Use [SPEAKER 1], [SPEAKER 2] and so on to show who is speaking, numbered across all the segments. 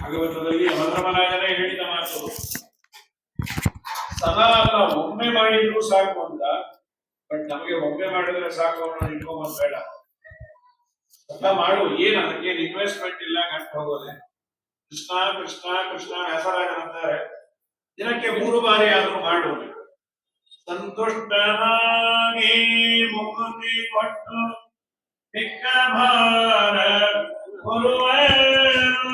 [SPEAKER 1] ಭಾಗವತದಲ್ಲಿ ಯಮಧರ್ಮರಾಜನೇ ಹೇಳಿದ ಮಾತು. ಸದಾ ಅಲ್ಲ, ಒಮ್ಮೆ ಮಾಡಿದ್ರು ಸಾಕು ಅಂತ. ಬಟ್ ನಮಗೆ ಒಮ್ಮೆ ಮಾಡಿದ್ರೆ ಸಾಕು ಅನ್ನೋದು ಇಟ್ಕೊಂಬಂದ್ ಬೇಡ. ಸದಾ ಮಾಡು. ಏನ್ ಅದಕ್ಕೆ ಇನ್ವೆಸ್ಟ್ಮೆಂಟ್ ಇಲ್ಲ, ಗಂಟು ಹೋಗೋದೆ. ಕೃಷ್ಣ ಕೃಷ್ಣ ಕೃಷ್ಣ ವ್ಯಾಸರಾಜರಂತಾರೆ, ದಿನಕ್ಕೆ 3 ಬಾರಿ ಆದ್ರೂ ಮಾಡು. ಸಂತುಷ್ಟನಾಗಿ ಮುಕುತಿ ಕೊಟ್ಟು ಮಿಕ್ಕ ಭಾರ ಕೊಡುವೆನು.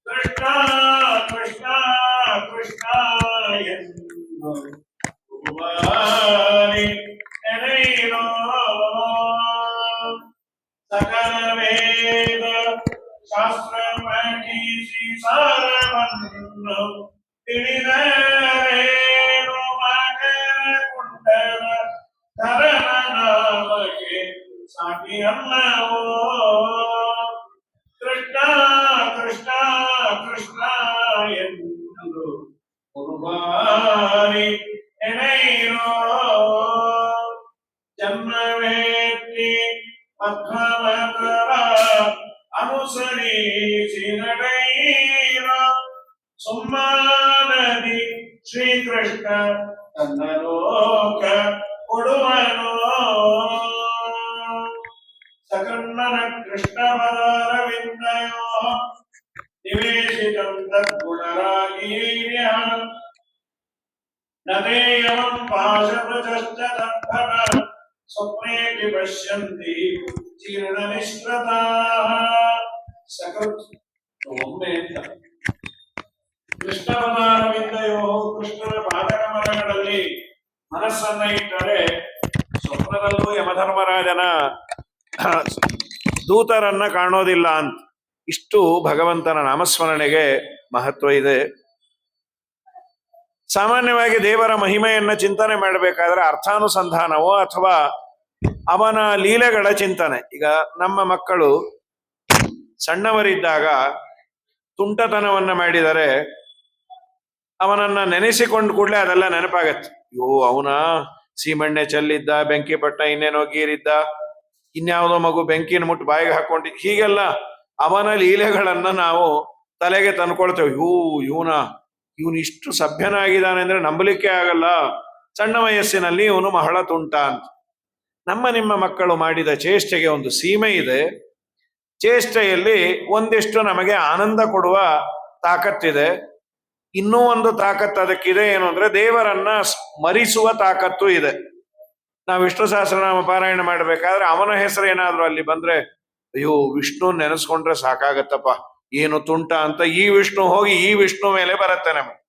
[SPEAKER 1] ಕೃಷ್ಣ ಕೃಷ್ಣ ಕೃಷ್ಣ ಎಂದು ನೆನೆಯಿರೋ. ಸಕಲ ವೇದ ಶಾಸ್ತ್ರ ಪಠಿಸಿ ಸಾರವನ್ನು ತಿಳಿದರೇನು. ಮಕರ ಕುಂಡಲ ಧರನ ನಾಮಕ್ಕೆ ಸಾಟಿಯಲ್ಲವೋ. ಕೃಷ್ಣ ಕೃಷ್ಣ ಕೃಷ್ಣ ಎಂದು ಬಾರಿ ಎಣೆಯಿರೋ. ಜನ್ಮವೇತ್ತಿ ಮಧ್ವಮತರ ಅನುಸರಿಸಿ ನಡೆಯಿರೋ. ಸುಮ್ಮನದಿ ಶ್ರೀಕೃಷ್ಣ ತನ್ನ ಲೋಕ ಕೊಡುವನೋ. ಸಕನ್ನನ ಕೃಷ್ಣವರವಿಂದಯೋ ನಿವೇಶಿತಂ ತದ್ಗುಣರಾಗೀರ್ಯ. ನದೇಯಂ ಪಾಶವೃಜಶ್ಚ ತದ್ಭವ ಸ್ವಪ್ನೇಪಿ ಪಶ್ಯಂತಿ ಜೀರ್ಣನಿಷ್ಕೃತಾಃ. ಒಮ್ಮೆ ಅಂತ ಕೃಷ್ಣವರವಿಂದಯೋ, ಕೃಷ್ಣನ ಪಾದಕಮಲಗಳಲ್ಲಿ ಮನಸ್ಸನ್ನ ಇಟ್ಟರೆ ಸ್ವಪ್ನದಲ್ಲೂ ಯಮಧರ್ಮರಾಜನ ದೂತರನ್ನ ಕಾಣೋದಿಲ್ಲ ಅಂತ. ಇಷ್ಟು ಭಗವಂತನ ನಾಮಸ್ಮರಣೆಗೆ ಮಹತ್ವ ಇದೆ. ಸಾಮಾನ್ಯವಾಗಿ ದೇವರ ಮಹಿಮೆಯನ್ನ ಚಿಂತನೆ ಮಾಡಬೇಕಾದ್ರೆ ಅರ್ಥಾನುಸಂಧಾನವೋ ಅಥವಾ ಅವನ ಲೀಲೆಗಳ ಚಿಂತನೆ. ಈಗ ನಮ್ಮ ಮಕ್ಕಳು ಸಣ್ಣವರಿದ್ದಾಗ ತುಂಟತನವನ್ನ ಮಾಡಿದರೆ ಅವನನ್ನ ನೆನೆಸಿಕೊಂಡು ಕೂಡಲೇ ಅದೆಲ್ಲ ನೆನಪಾಗತ್ತೆ. ಅಯ್ಯೋ, ಅವನ ಸೀಮೆಣ್ಣೆ ಚೆಲ್ಲಿದ್ದ, ಬೆಂಕಿ ಪಟ್ಟ, ಇನ್ನೇನೋ ಗೀರಿದ್ದ, ಇನ್ಯಾವುದೋ ಮಗು ಬೆಂಕಿನ ಮುಟ್ಟು ಬಾಯಿಗೆ ಹಾಕೊಂಡಿದ್ದ, ಹೀಗೆಲ್ಲ ಅವನ ಲೀಲೆಗಳನ್ನ ನಾವು ತಲೆಗೆ ತಂದ್ಕೊಳ್ತೇವೆ. ಇವನು ಇಷ್ಟು ಸಭ್ಯನಾಗಿದ್ದಾನೆ ಅಂದ್ರೆ ನಂಬಲಿಕ್ಕೆ ಆಗಲ್ಲ. ಸಣ್ಣ ವಯಸ್ಸಿನಲ್ಲಿ ಇವನು ಬಹಳ ತುಂಟ ಅಂತ. ನಿಮ್ಮ ಮಕ್ಕಳು ಮಾಡಿದ ಚೇಷ್ಟೆಗೆ ಒಂದು ಸೀಮೆ ಇದೆ. ಚೇಷ್ಟೆಯಲ್ಲಿ ಒಂದಿಷ್ಟು ನಮಗೆ ಆನಂದ ಕೊಡುವ ತಾಕತ್ತಿದೆ. ಇನ್ನೂ ಒಂದು ತಾಕತ್ತು ಅದಕ್ಕಿದೆ. ಏನು ಅಂದ್ರೆ ದೇವರನ್ನ ಸ್ಮರಿಸುವ ತಾಕತ್ತು ಇದೆ. ನಾವು ವಿಷ್ಣು ಸಹಸ್ರನಾಮ ಪಾರಾಯಣ ಮಾಡಬೇಕಾದ್ರೆ ಅವನ ಹೆಸರು ಏನಾದ್ರು ಅಲ್ಲಿ ಬಂದ್ರೆ, ಅಯ್ಯೋ ವಿಷ್ಣು ನೆನೆಸ್ಕೊಂಡ್ರೆ ಸಾಕಾಗತ್ತಪ್ಪ, ಏನು ತುಂಟ ಅಂತ ಈ ವಿಷ್ಣು ಹೋಗಿ ಈ ವಿಷ್ಣು ಮೇಲೆ ಬರುತ್ತೆ ನಮಗೆ.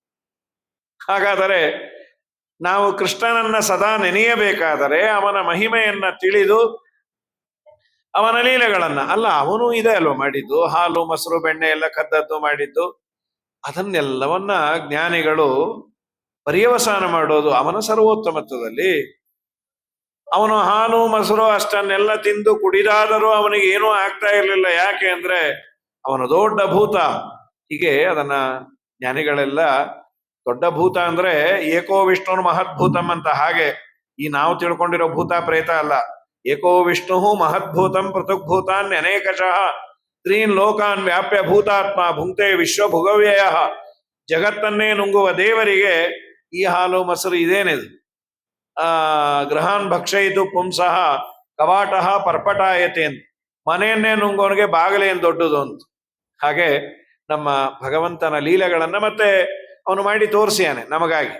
[SPEAKER 1] ಹಾಗಾದರೆ ನಾವು ಕೃಷ್ಣನನ್ನ ಸದಾ ನೆನೆಯಬೇಕಾದರೆ ಅವನ ಮಹಿಮೆಯನ್ನ ತಿಳಿದು ಅವನ ಲೀಲೆಗಳನ್ನ, ಅಲ್ಲ ಅವನು ಇದೆ ಅಲ್ವ ಮಾಡಿದ್ದು, ಹಾಲು ಮೊಸರು ಬೆಣ್ಣೆ ಎಲ್ಲ ಕದ್ದದ್ದು ಮಾಡಿದ್ದು, ಅದನ್ನೆಲ್ಲವನ್ನ ಜ್ಞಾನಿಗಳು ಪರ್ಯವಸಾನ ಮಾಡೋದು ಅವನ ಸರ್ವೋತ್ತಮತ್ವದಲ್ಲಿ. ಅವನು ಹಾಲು ಮೊಸರು ಅಷ್ಟನ್ನೆಲ್ಲ ತಿಂದು ಕುಡಿದಾದರೂ ಅವನಿಗೆ ಏನೂ ಆಗ್ತಾ ಇರಲಿಲ್ಲ. ಯಾಕೆ ಅಂದ್ರೆ ಅವನು ದೊಡ್ಡ ಭೂತ. ಹೀಗೆ ಅದನ್ನ ಜ್ಞಾನಿಗಳೆಲ್ಲ, ದೊಡ್ಡ ಭೂತ ಅಂದ್ರೆ ಏಕೋ ವಿಷ್ಣು ಮಹದ್ಭೂತಂ ಅಂತ. ಹಾಗೆ ಈ ನಾವು ತಿಳ್ಕೊಂಡಿರೋ ಭೂತ ಪ್ರೇತ ಅಲ್ಲ. ಏಕೋ ವಿಷ್ಣು ಮಹದ್ಭೂತಂ ಪೃಥುಗ್ಭೂತಾನ್ ಅನೇಕಶಃ ತ್ರೀನ್ ಲೋಕಾನ್ ವ್ಯಾಪ್ಯ ಭೂತಾತ್ಮ ಭುಂಕ್ತೆ ವಿಶ್ವಭುಗವ್ಯಯ. ಜಗತ್ತನ್ನೇ ನುಂಗುವ ದೇವರಿಗೆ ಈ ಹಾಲು ಮೊಸರು ಇದೇನಿದು, ಗೃಹಾನ್ ಭಕ್ಷಯಿತು ಪುಂಸಃ ಕವಾಟಃ ಪರ್ಪಟಾಯತೆ ಅಂತ. ಮನೆಯನ್ನೇ ನುಂಗೋನಿಗೆ ಬಾಗಿಲೇನು ದೊಡ್ಡದು ಅಂತ. ಹಾಗೆ ನಮ್ಮ ಭಗವಂತನ ಲೀಲೆಗಳನ್ನ ಮತ್ತೆ ಅವನು ಮಾಡಿ ತೋರಿಸಿಯಾನೆ ನಮಗಾಗಿ.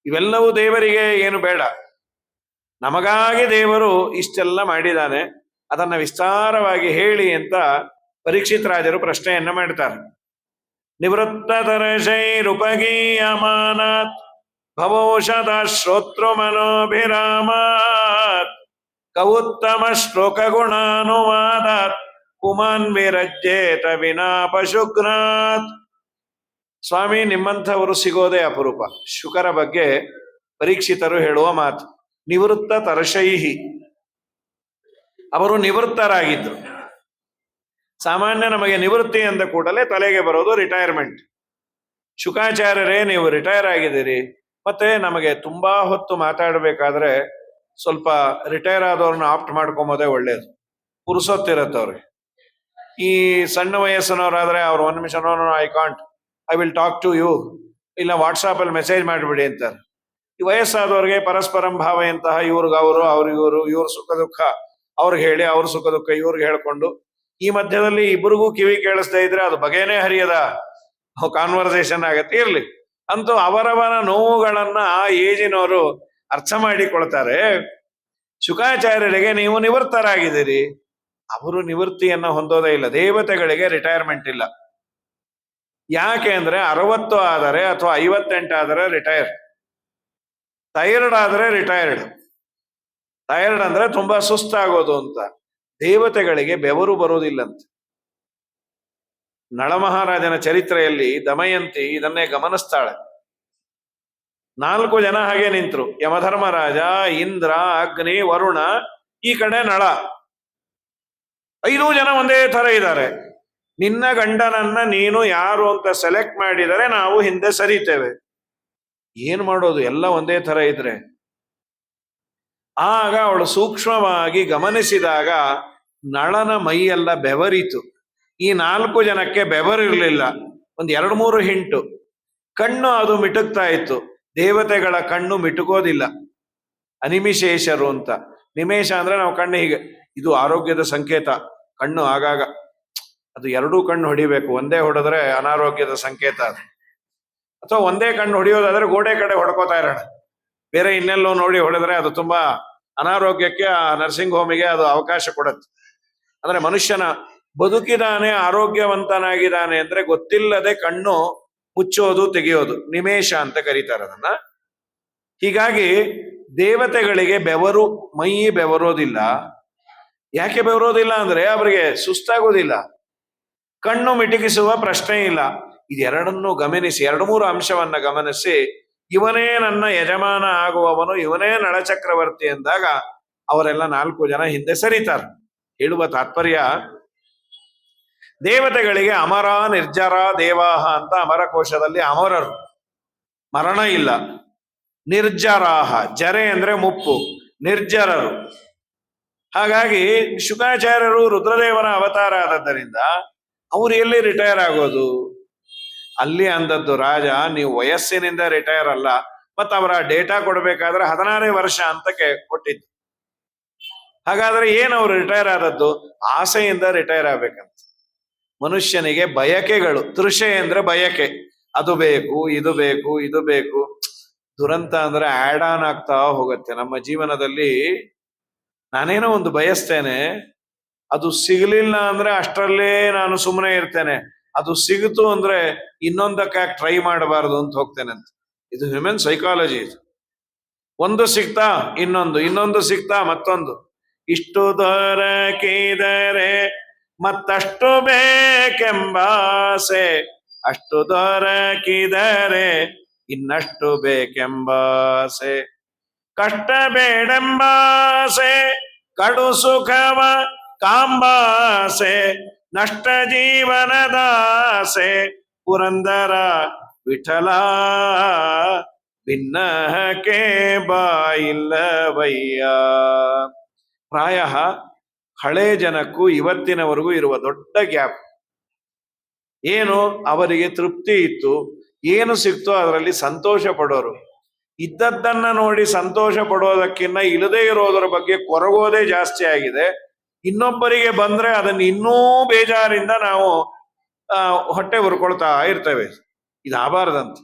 [SPEAKER 1] ಇವೆಲ್ಲವೂ ದೇವರಿಗೆ ಏನು ಬೇಡ, ನಮಗಾಗಿ ದೇವರು ಇಷ್ಟೆಲ್ಲ ಮಾಡಿದಾನೆ. ಅದನ್ನ ವಿಸ್ತಾರವಾಗಿ ಹೇಳಿ ಅಂತ ಪರೀಕ್ಷಿತ್ ರಾಜರು ಪ್ರಶ್ನೆಯನ್ನ ಮಾಡ್ತಾರೆ. ನಿವೃತ್ತ ತರಶೈರುಪಗೀಯಮಾನಾತ್ ಭವೌಷಧ ಶ್ರೋತೃ ಮನೋಭಿರಾಮಾತ್ ಕವುತ್ತಮ ಶ್ಲೋಕ ಗುಣಾನುವಾದಾತ್ ಪುಮಾನ್ ವಿರಜ್ಯೇತ ವಿನಾ ಪಶುಘ್ನಾತ್. ಸ್ವಾಮಿ, ನಿಮ್ಮಂಥವರು ಸಿಗೋದೇ ಅಪರೂಪ. ಶುಕರ ಬಗ್ಗೆ ಪರೀಕ್ಷಿತರು ಹೇಳುವ ಮಾತು, ನಿವೃತ್ತ ತರಶೈಹಿ, ಅವರು ನಿವೃತ್ತರಾಗಿದ್ರು. ಸಾಮಾನ್ಯ ನಮಗೆ ನಿವೃತ್ತಿ ಅಂದ ಕೂಡಲೇ ತಲೆಗೆ ಬರೋದು ರಿಟೈರ್ಮೆಂಟ್. ಶುಕಾಚಾರ್ಯರೇ, ನೀವು ರಿಟೈರ್ ಆಗಿದ್ದೀರಿ, ಮತ್ತೆ ನಮಗೆ ತುಂಬಾ ಹೊತ್ತು ಮಾತಾಡಬೇಕಾದ್ರೆ ಸ್ವಲ್ಪ ರಿಟೈರ್ ಆದವ್ರನ್ನ ಆಪ್ಟ್ ಮಾಡ್ಕೊಂಬೋದೇ ಒಳ್ಳೇದು. ಪುರುಸೊತ್ತಿರತ್ತೆ ಅವ್ರಿಗೆ. ಈ ಸಣ್ಣ ವಯಸ್ಸಿನವರಾದ್ರೆ ಅವ್ರು ಒಂದ್ ನಿಮಿಷ I will talk to you, ಇಲ್ಲ ವಾಟ್ಸಾಪ್ ಅಲ್ಲಿ ಮೆಸೇಜ್ ಮಾಡಿಬಿಡಿ ಅಂತಾರೆ. ಈ ವಯಸ್ಸಾದವ್ರಿಗೆ ಪರಸ್ಪರಂ ಭಾವೆಯಂತಹ ಇವ್ರಿಗವರು ಅವ್ರಿಗಿವರು, ಇವ್ರ ಸುಖ ದುಃಖ ಅವ್ರಿಗೆ ಹೇಳಿ, ಅವ್ರ ಸುಖ ದುಃಖ ಇವ್ರಿಗೆ ಹೇಳ್ಕೊಂಡು, ಈ ಮಧ್ಯದಲ್ಲಿ ಇಬ್ಬರಿಗೂ ಕಿವಿ ಕೇಳಿಸ್ತಾ ಇದ್ರೆ ಅದು ಬಗೆನೇ ಹರಿಯದ ಕಾನ್ವರ್ಸೇಷನ್ ಆಗತ್ತೆ. ಇರ್ಲಿ, ಅಂತೂ ಅವರವರ ನೋವುಗಳನ್ನ ಆ ಏಜಿನವರು ಅರ್ಥ ಮಾಡಿಕೊಳ್ತಾರೆ. ಶುಕಾಚಾರ್ಯರಿಗೆ ನೀವು ನಿವೃತ್ತರಾಗಿದ್ದೀರಿ, ಅವರು ನಿವೃತ್ತಿಯನ್ನ ಹೊಂದೋದೇ ಇಲ್ಲ. ದೇವತೆಗಳಿಗೆ ರಿಟೈರ್ಮೆಂಟ್ ಇಲ್ಲ. ಯಾಕೆ ಅಂದ್ರೆ 60 ಆದರೆ ಅಥವಾ 58 ಆದರೆ ರಿಟೈರ್, ಟೈರ್ಡ್ ಆದ್ರೆ ರಿಟೈರ್ಡ್. ಟೈರ್ಡ್ ಅಂದ್ರೆ ತುಂಬಾ ಸುಸ್ತಾಗೋದು ಅಂತ. ದೇವತೆಗಳಿಗೆ ಬೆವರು ಬರುವುದಿಲ್ಲಂತೆ. ನಳಮಹಾರಾಜನ ಚರಿತ್ರೆಯಲ್ಲಿ ದಮಯಂತಿ ಇದನ್ನೇ ಗಮನಿಸ್ತಾಳೆ. 4 ಜನ ಹಾಗೆ ನಿಂತರು, ಯಮಧರ್ಮರಾಜ, ಇಂದ್ರ, ಅಗ್ನಿ, ವರುಣ, ಈ ಕಡೆ ನಳ. 5 ಜನ ಒಂದೇ ತರ ಇದ್ದಾರೆ. ನಿನ್ನ ಗಂಡನನ್ನ ನೀನು ಯಾರು ಅಂತ ಸೆಲೆಕ್ಟ್ ಮಾಡಿದರೆ ನಾವು ಹಿಂದೆ ಸರಿತೇವೆ. ಏನ್ ಮಾಡೋದು, ಎಲ್ಲ ಒಂದೇ ತರ ಇದ್ರೆ. ಆಗ ಅವಳು ಸೂಕ್ಷ್ಮವಾಗಿ ಗಮನಿಸಿದಾಗ ನಳನ ಮೈಯೆಲ್ಲ ಬೆವರಿತು. ಈ 4 ಜನಕ್ಕೆ ಬೆವರಿರ್ಲಿಲ್ಲ, 2-3 ಹಿಂಟು. ಕಣ್ಣು ಅದು ಮಿಟುಕ್ತಾ ಇತ್ತು. ದೇವತೆಗಳ ಕಣ್ಣು ಮಿಟುಕೋದಿಲ್ಲ, ಅನಿಮಿಶೇಷರು ಅಂತ. ನಿಮೇಶ ಅಂದ್ರೆ ನಾವು ಕಣ್ಣು ಹೀಗೆ, ಇದು ಆರೋಗ್ಯದ ಸಂಕೇತ. ಕಣ್ಣು ಆಗಾಗ ಅದು 2 ಕಣ್ಣು ಹೊಡಿಬೇಕು, ಒಂದೇ ಹೊಡೆದ್ರೆ ಅನಾರೋಗ್ಯದ ಸಂಕೇತ ಅದು. ಅಥವಾ ಒಂದೇ ಕಣ್ಣು ಹೊಡೆಯೋದಾದ್ರೆ ಗೋಡೆ ಕಡೆ ಹೊಡ್ಕೋತಾ ಇರೋಣ, ಬೇರೆ ಇನ್ನೆಲ್ಲೋ ನೋಡಿ ಹೊಡೆದ್ರೆ ಅದು ತುಂಬಾ ಅನಾರೋಗ್ಯಕ್ಕೆ, ಆ ನರ್ಸಿಂಗ್ ಹೋಮಿಗೆ ಅದು ಅವಕಾಶ ಕೊಡುತ್ತೆ. ಅಂದ್ರೆ ಮನುಷ್ಯನ ಬದುಕಿದಾನೆ, ಆರೋಗ್ಯವಂತನಾಗಿದ್ದಾನೆ ಅಂದ್ರೆ ಗೊತ್ತಿಲ್ಲದೆ ಕಣ್ಣು ಮುಚ್ಚೋದು, ತೆಗೆಯೋದು, ನಿಮೇಶ ಅಂತ ಕರೀತಾರೆ ಅದನ್ನ. ಹೀಗಾಗಿ ದೇವತೆಗಳಿಗೆ ಬೆವರು, ಮೈ ಬೆವರೋದಿಲ್ಲ. ಯಾಕೆ ಬೆವರೋದಿಲ್ಲ ಅಂದ್ರೆ ಅವರಿಗೆ ಸುಸ್ತಾಗೋದಿಲ್ಲ, ಕಣ್ಣು ಮಿಟುಕಿಸುವ ಪ್ರಶ್ನೆ ಇಲ್ಲ. ಇದೆರಡನ್ನು ಗಮನಿಸಿ, 2-3 ಅಂಶವನ್ನ ಗಮನಿಸಿ, ಇವನೇ ನನ್ನ ಯಜಮಾನ ಆಗುವವನು, ಇವನೇ ನಳಚಕ್ರವರ್ತಿ ಎಂದಾಗ ಅವರೆಲ್ಲ 4 ಜನ ಹಿಂದೆ ಸರಿತಾರೆ. ಹೇಳುವ ತಾತ್ಪರ್ಯ, ದೇವತೆಗಳಿಗೆ ಅಮರ, ನಿರ್ಜರ, ದೇವಾಹ ಅಂತ ಅಮರಕೋಶದಲ್ಲಿ ಅಮರರು, ಮರಣ ಇಲ್ಲ. ನಿರ್ಜರಾಹ, ಜರೆ ಅಂದ್ರೆ ಮುಪ್ಪು, ನಿರ್ಜರರು. ಹಾಗಾಗಿ ಶುಕಾಚಾರ್ಯರು ರುದ್ರದೇವನ ಅವತಾರ ಆದದ್ದರಿಂದ ಅವ್ರು ಎಲ್ಲಿ ರಿಟೈರ್ ಆಗೋದು? ಅಲ್ಲಿ ಅಂದದ್ದು ರಾಜ, ನೀವು ವಯಸ್ಸಿನಿಂದ ರಿಟೈರ್ ಅಲ್ಲ, ಮತ್ತ ಅವರ ಡೇಟಾ ಕೊಡ್ಬೇಕಾದ್ರೆ 16 ವರ್ಷ ಅಂತ ಕೊಟ್ಟಿದ್ದು. ಹಾಗಾದ್ರೆ ಏನ್ ಅವ್ರು ರಿಟೈರ್ ಆದದ್ದು? ಆಸೆಯಿಂದ ರಿಟೈರ್ ಆಗ್ಬೇಕಂತ. ಮನುಷ್ಯನಿಗೆ ಬಯಕೆಗಳು, ತೃಷೆ ಅಂದ್ರೆ ಬಯಕೆ, ಅದು ಬೇಕು, ಇದು ಬೇಕು, ಇದು ಬೇಕು. ದುರಂತ ಅಂದ್ರೆ ಆಡ್ ಆನ್ ಆಗ್ತಾ ಹೋಗುತ್ತೆ ನಮ್ಮ ಜೀವನದಲ್ಲಿ. ನಾನೇನೋ ಒಂದು ಬಯಸ್ತೇನೆ, ಅದು ಸಿಗಲಿಲ್ಲ ಅಂದ್ರೆ ಅಷ್ಟರಲ್ಲೇ ನಾನು ಸುಮ್ಮನೆ ಇರ್ತೇನೆ. ಅದು ಸಿಗುತ್ತು ಅಂದ್ರೆ ಇನ್ನೊಂದಕ್ಕೆ ಟ್ರೈ ಮಾಡಬಾರದು ಅಂತ ಹೋಗ್ತೇನೆ ಅಂತ. ಇದು ಹ್ಯೂಮನ್ ಸೈಕಾಲಜಿ. ಇದು ಒಂದು ಸಿಗ್ತಾ ಇನ್ನೊಂದು, ಇನ್ನೊಂದು ಸಿಗ್ತಾ ಮತ್ತೊಂದು. ಇಷ್ಟು ದೊರಕಿದರೆ ಮತ್ತಷ್ಟು ಬೇಕೆಂಬಾಸೆ, ಅಷ್ಟು ದೊರಕಿದರೆ ಇನ್ನಷ್ಟು ಬೇಕೆಂಬಾಸೆ. ಕಷ್ಟ ಬೇಡೆಂಬಾಸೆ, ಕಡು ಸುಖವ ಕಾಂಬಾಸೆ, ನಷ್ಟ ಜೀವನದಾಸೆ, ಪುರಂದರ ವಿಠಲ ಭಿನ್ನಕ್ಕೆ ಬಾಯಿಲ್ಲವಯ್ಯ. ಪ್ರಾಯ ಹಳೆ ಜನಕ್ಕೂ ಇವತ್ತಿನವರೆಗೂ ಇರುವ ದೊಡ್ಡ ಗ್ಯಾಪ್ ಏನು? ಅವರಿಗೆ ತೃಪ್ತಿ ಇತ್ತು, ಏನು ಸಿಕ್ತೋ ಅದರಲ್ಲಿ ಸಂತೋಷ ಪಡೋರು. ಇದ್ದದ್ದನ್ನ ನೋಡಿ ಸಂತೋಷ ಪಡೋದಕ್ಕಿಂತ ಇಲ್ಲದೆ ಇರೋದ್ರ ಬಗ್ಗೆ ಕೊರಗೋದೇ ಜಾಸ್ತಿ ಆಗಿದೆ. ಇನ್ನೊಬ್ಬರಿಗೆ ಬಂದ್ರೆ ಅದನ್ನ ಇನ್ನೂ ಬೇಜಾರಿಂದ ನಾವು ಹೊಟ್ಟೆ ಹುರ್ಕೊಳ್ತಾ ಇರ್ತೇವೆ. ಇದಾಗಬಾರ್ದಂತ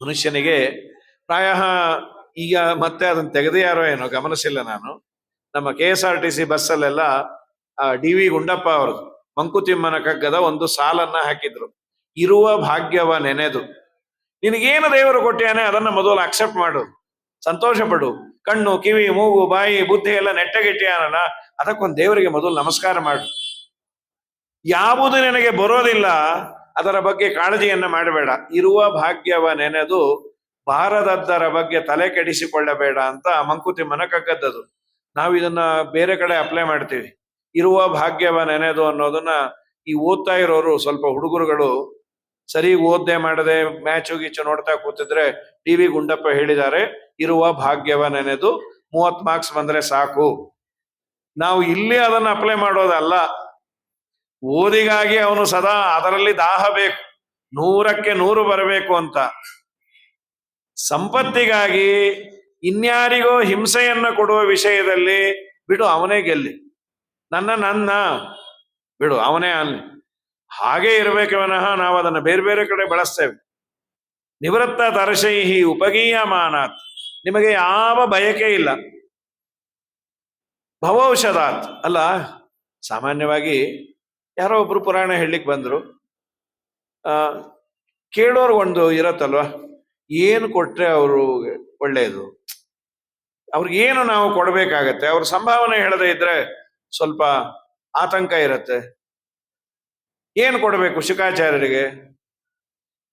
[SPEAKER 1] ಮನುಷ್ಯನಿಗೆ. ಪ್ರಾಯ ಈಗ ಮತ್ತೆ ಅದನ್ನ ತೆಗೆದಿಯಾರೋ ಏನೋ ಗಮನಿಸಿಲ್ಲ ನಾನು. ನಮ್ಮ KSRTC ಬಸ್ಸಲ್ಲೆಲ್ಲ DV ಗುಂಡಪ್ಪ ಅವರು ಮಂಕುತಿಮ್ಮನ ಕಗ್ಗದ ಒಂದು ಸಾಲನ್ನ ಹಾಕಿದ್ರು. ಇರುವ ಭಾಗ್ಯವ ನೆನೆದು, ನಿನಗೇನು ದೇವರು ಕೊಟ್ಟಿಯಾನೆ ಅದನ್ನ ಮೊದಲು ಅಕ್ಸೆಪ್ಟ್ ಮಾಡು, ಸಂತೋಷ ಪಡು. ಕಣ್ಣು, ಕಿವಿ, ಮೂಗು, ಬಾಯಿ, ಬುದ್ಧಿ ಎಲ್ಲ ನೆಟ್ಟಗಿಟ್ಟಿಯಾನಲ್ಲ, ಅದಕ್ಕೊಂದು ದೇವರಿಗೆ ಮೊದಲು ನಮಸ್ಕಾರ ಮಾಡು. ಯಾವುದು ನಿನಗೆ ಬರೋದಿಲ್ಲ ಅದರ ಬಗ್ಗೆ ಕಾಳಜಿಯನ್ನ ಮಾಡಬೇಡ. ಇರುವ ಭಾಗ್ಯವ ನೆನೆದು ಬಾರದದ್ದರ ಬಗ್ಗೆ ತಲೆ ಕೆಡಿಸಿಕೊಳ್ಳಬೇಡ ಅಂತ ಮಂಕುತಿಮ್ಮನ ಕಗ್ಗದ್ದದು. ನಾವು ಇದನ್ನ ಬೇರೆ ಕಡೆ ಅಪ್ಲೈ ಮಾಡ್ತೀವಿ. ಇರುವ ಭಾಗ್ಯವ ನೆನೆದು ಅನ್ನೋದನ್ನ ಈ ಓದ್ತಾ ಇರೋರು, ಸ್ವಲ್ಪ ಹುಡುಗರುಗಳು ಸರಿ ಓದ್ದೆ ಮಾಡದೆ ಮ್ಯಾಚು ಗೀಚು ನೋಡ್ತಾ ಕೂತಿದ್ರೆ, DV ಗುಂಡಪ್ಪ ಹೇಳಿದ್ದಾರೆ, ಇರುವ ಭಾಗ್ಯವ ನೆನೆದು 30 ಮಾರ್ಕ್ಸ್ ಬಂದ್ರೆ ಸಾಕು. ನಾವು ಇಲ್ಲಿ ಅದನ್ನ ಅಪ್ಲೈ ಮಾಡೋದಲ್ಲ. ಓದಿಗಾಗಿ ಅವನು ಸದಾ ಅದರಲ್ಲಿ ದಾಹ ಬೇಕು, 100ಕ್ಕೆ 100 ಬರಬೇಕು ಅಂತ. ಸಂಪತ್ತಿಗಾಗಿ ಇನ್ಯಾರಿಗೋ ಹಿಂಸೆಯನ್ನ ಕೊಡುವ ವಿಷಯದಲ್ಲಿ ಬಿಡು, ಅವನೇ ಗೆಲ್ಲಿ, ನನ್ನ ಬಿಡು, ಅವನೇ ಅಲ್ಲಿ, ಹಾಗೆ ಇರಬೇಕೆ ವಿನಃ ನಾವು ಅದನ್ನು ಬೇರೆ ಬೇರೆ ಕಡೆ ಬಳಸ್ತೇವೆ. ನಿವೃತ್ತ ತರಶೈಹಿ ಉಪಗೀಯಮಾನಾತ್, ನಿಮಗೆ ಯಾವ ಬಯಕೆ ಇಲ್ಲ. ಭವೌಷಧಾತ್, ಅಲ್ಲ ಸಾಮಾನ್ಯವಾಗಿ ಯಾರೋ ಒಬ್ರು ಪುರಾಣ ಹೇಳಲಿಕ್ಕೆ ಬಂದ್ರು, ಕೇಳೋರ್ಗೊಂದು ಇರತ್ತಲ್ವಾ, ಏನು ಕೊಟ್ರೆ ಅವರು ಒಳ್ಳೆಯದು, ಅವ್ರಿಗೇನು ನಾವು ಕೊಡಬೇಕಾಗತ್ತೆ, ಅವ್ರ ಸಂಭಾವನೆ ಹೇಳದೇ ಇದ್ರೆ ಸ್ವಲ್ಪ ಆತಂಕ ಇರತ್ತೆ. ಏನು ಕೊಡಬೇಕು ಶುಕಾಚಾರ್ಯರಿಗೆ?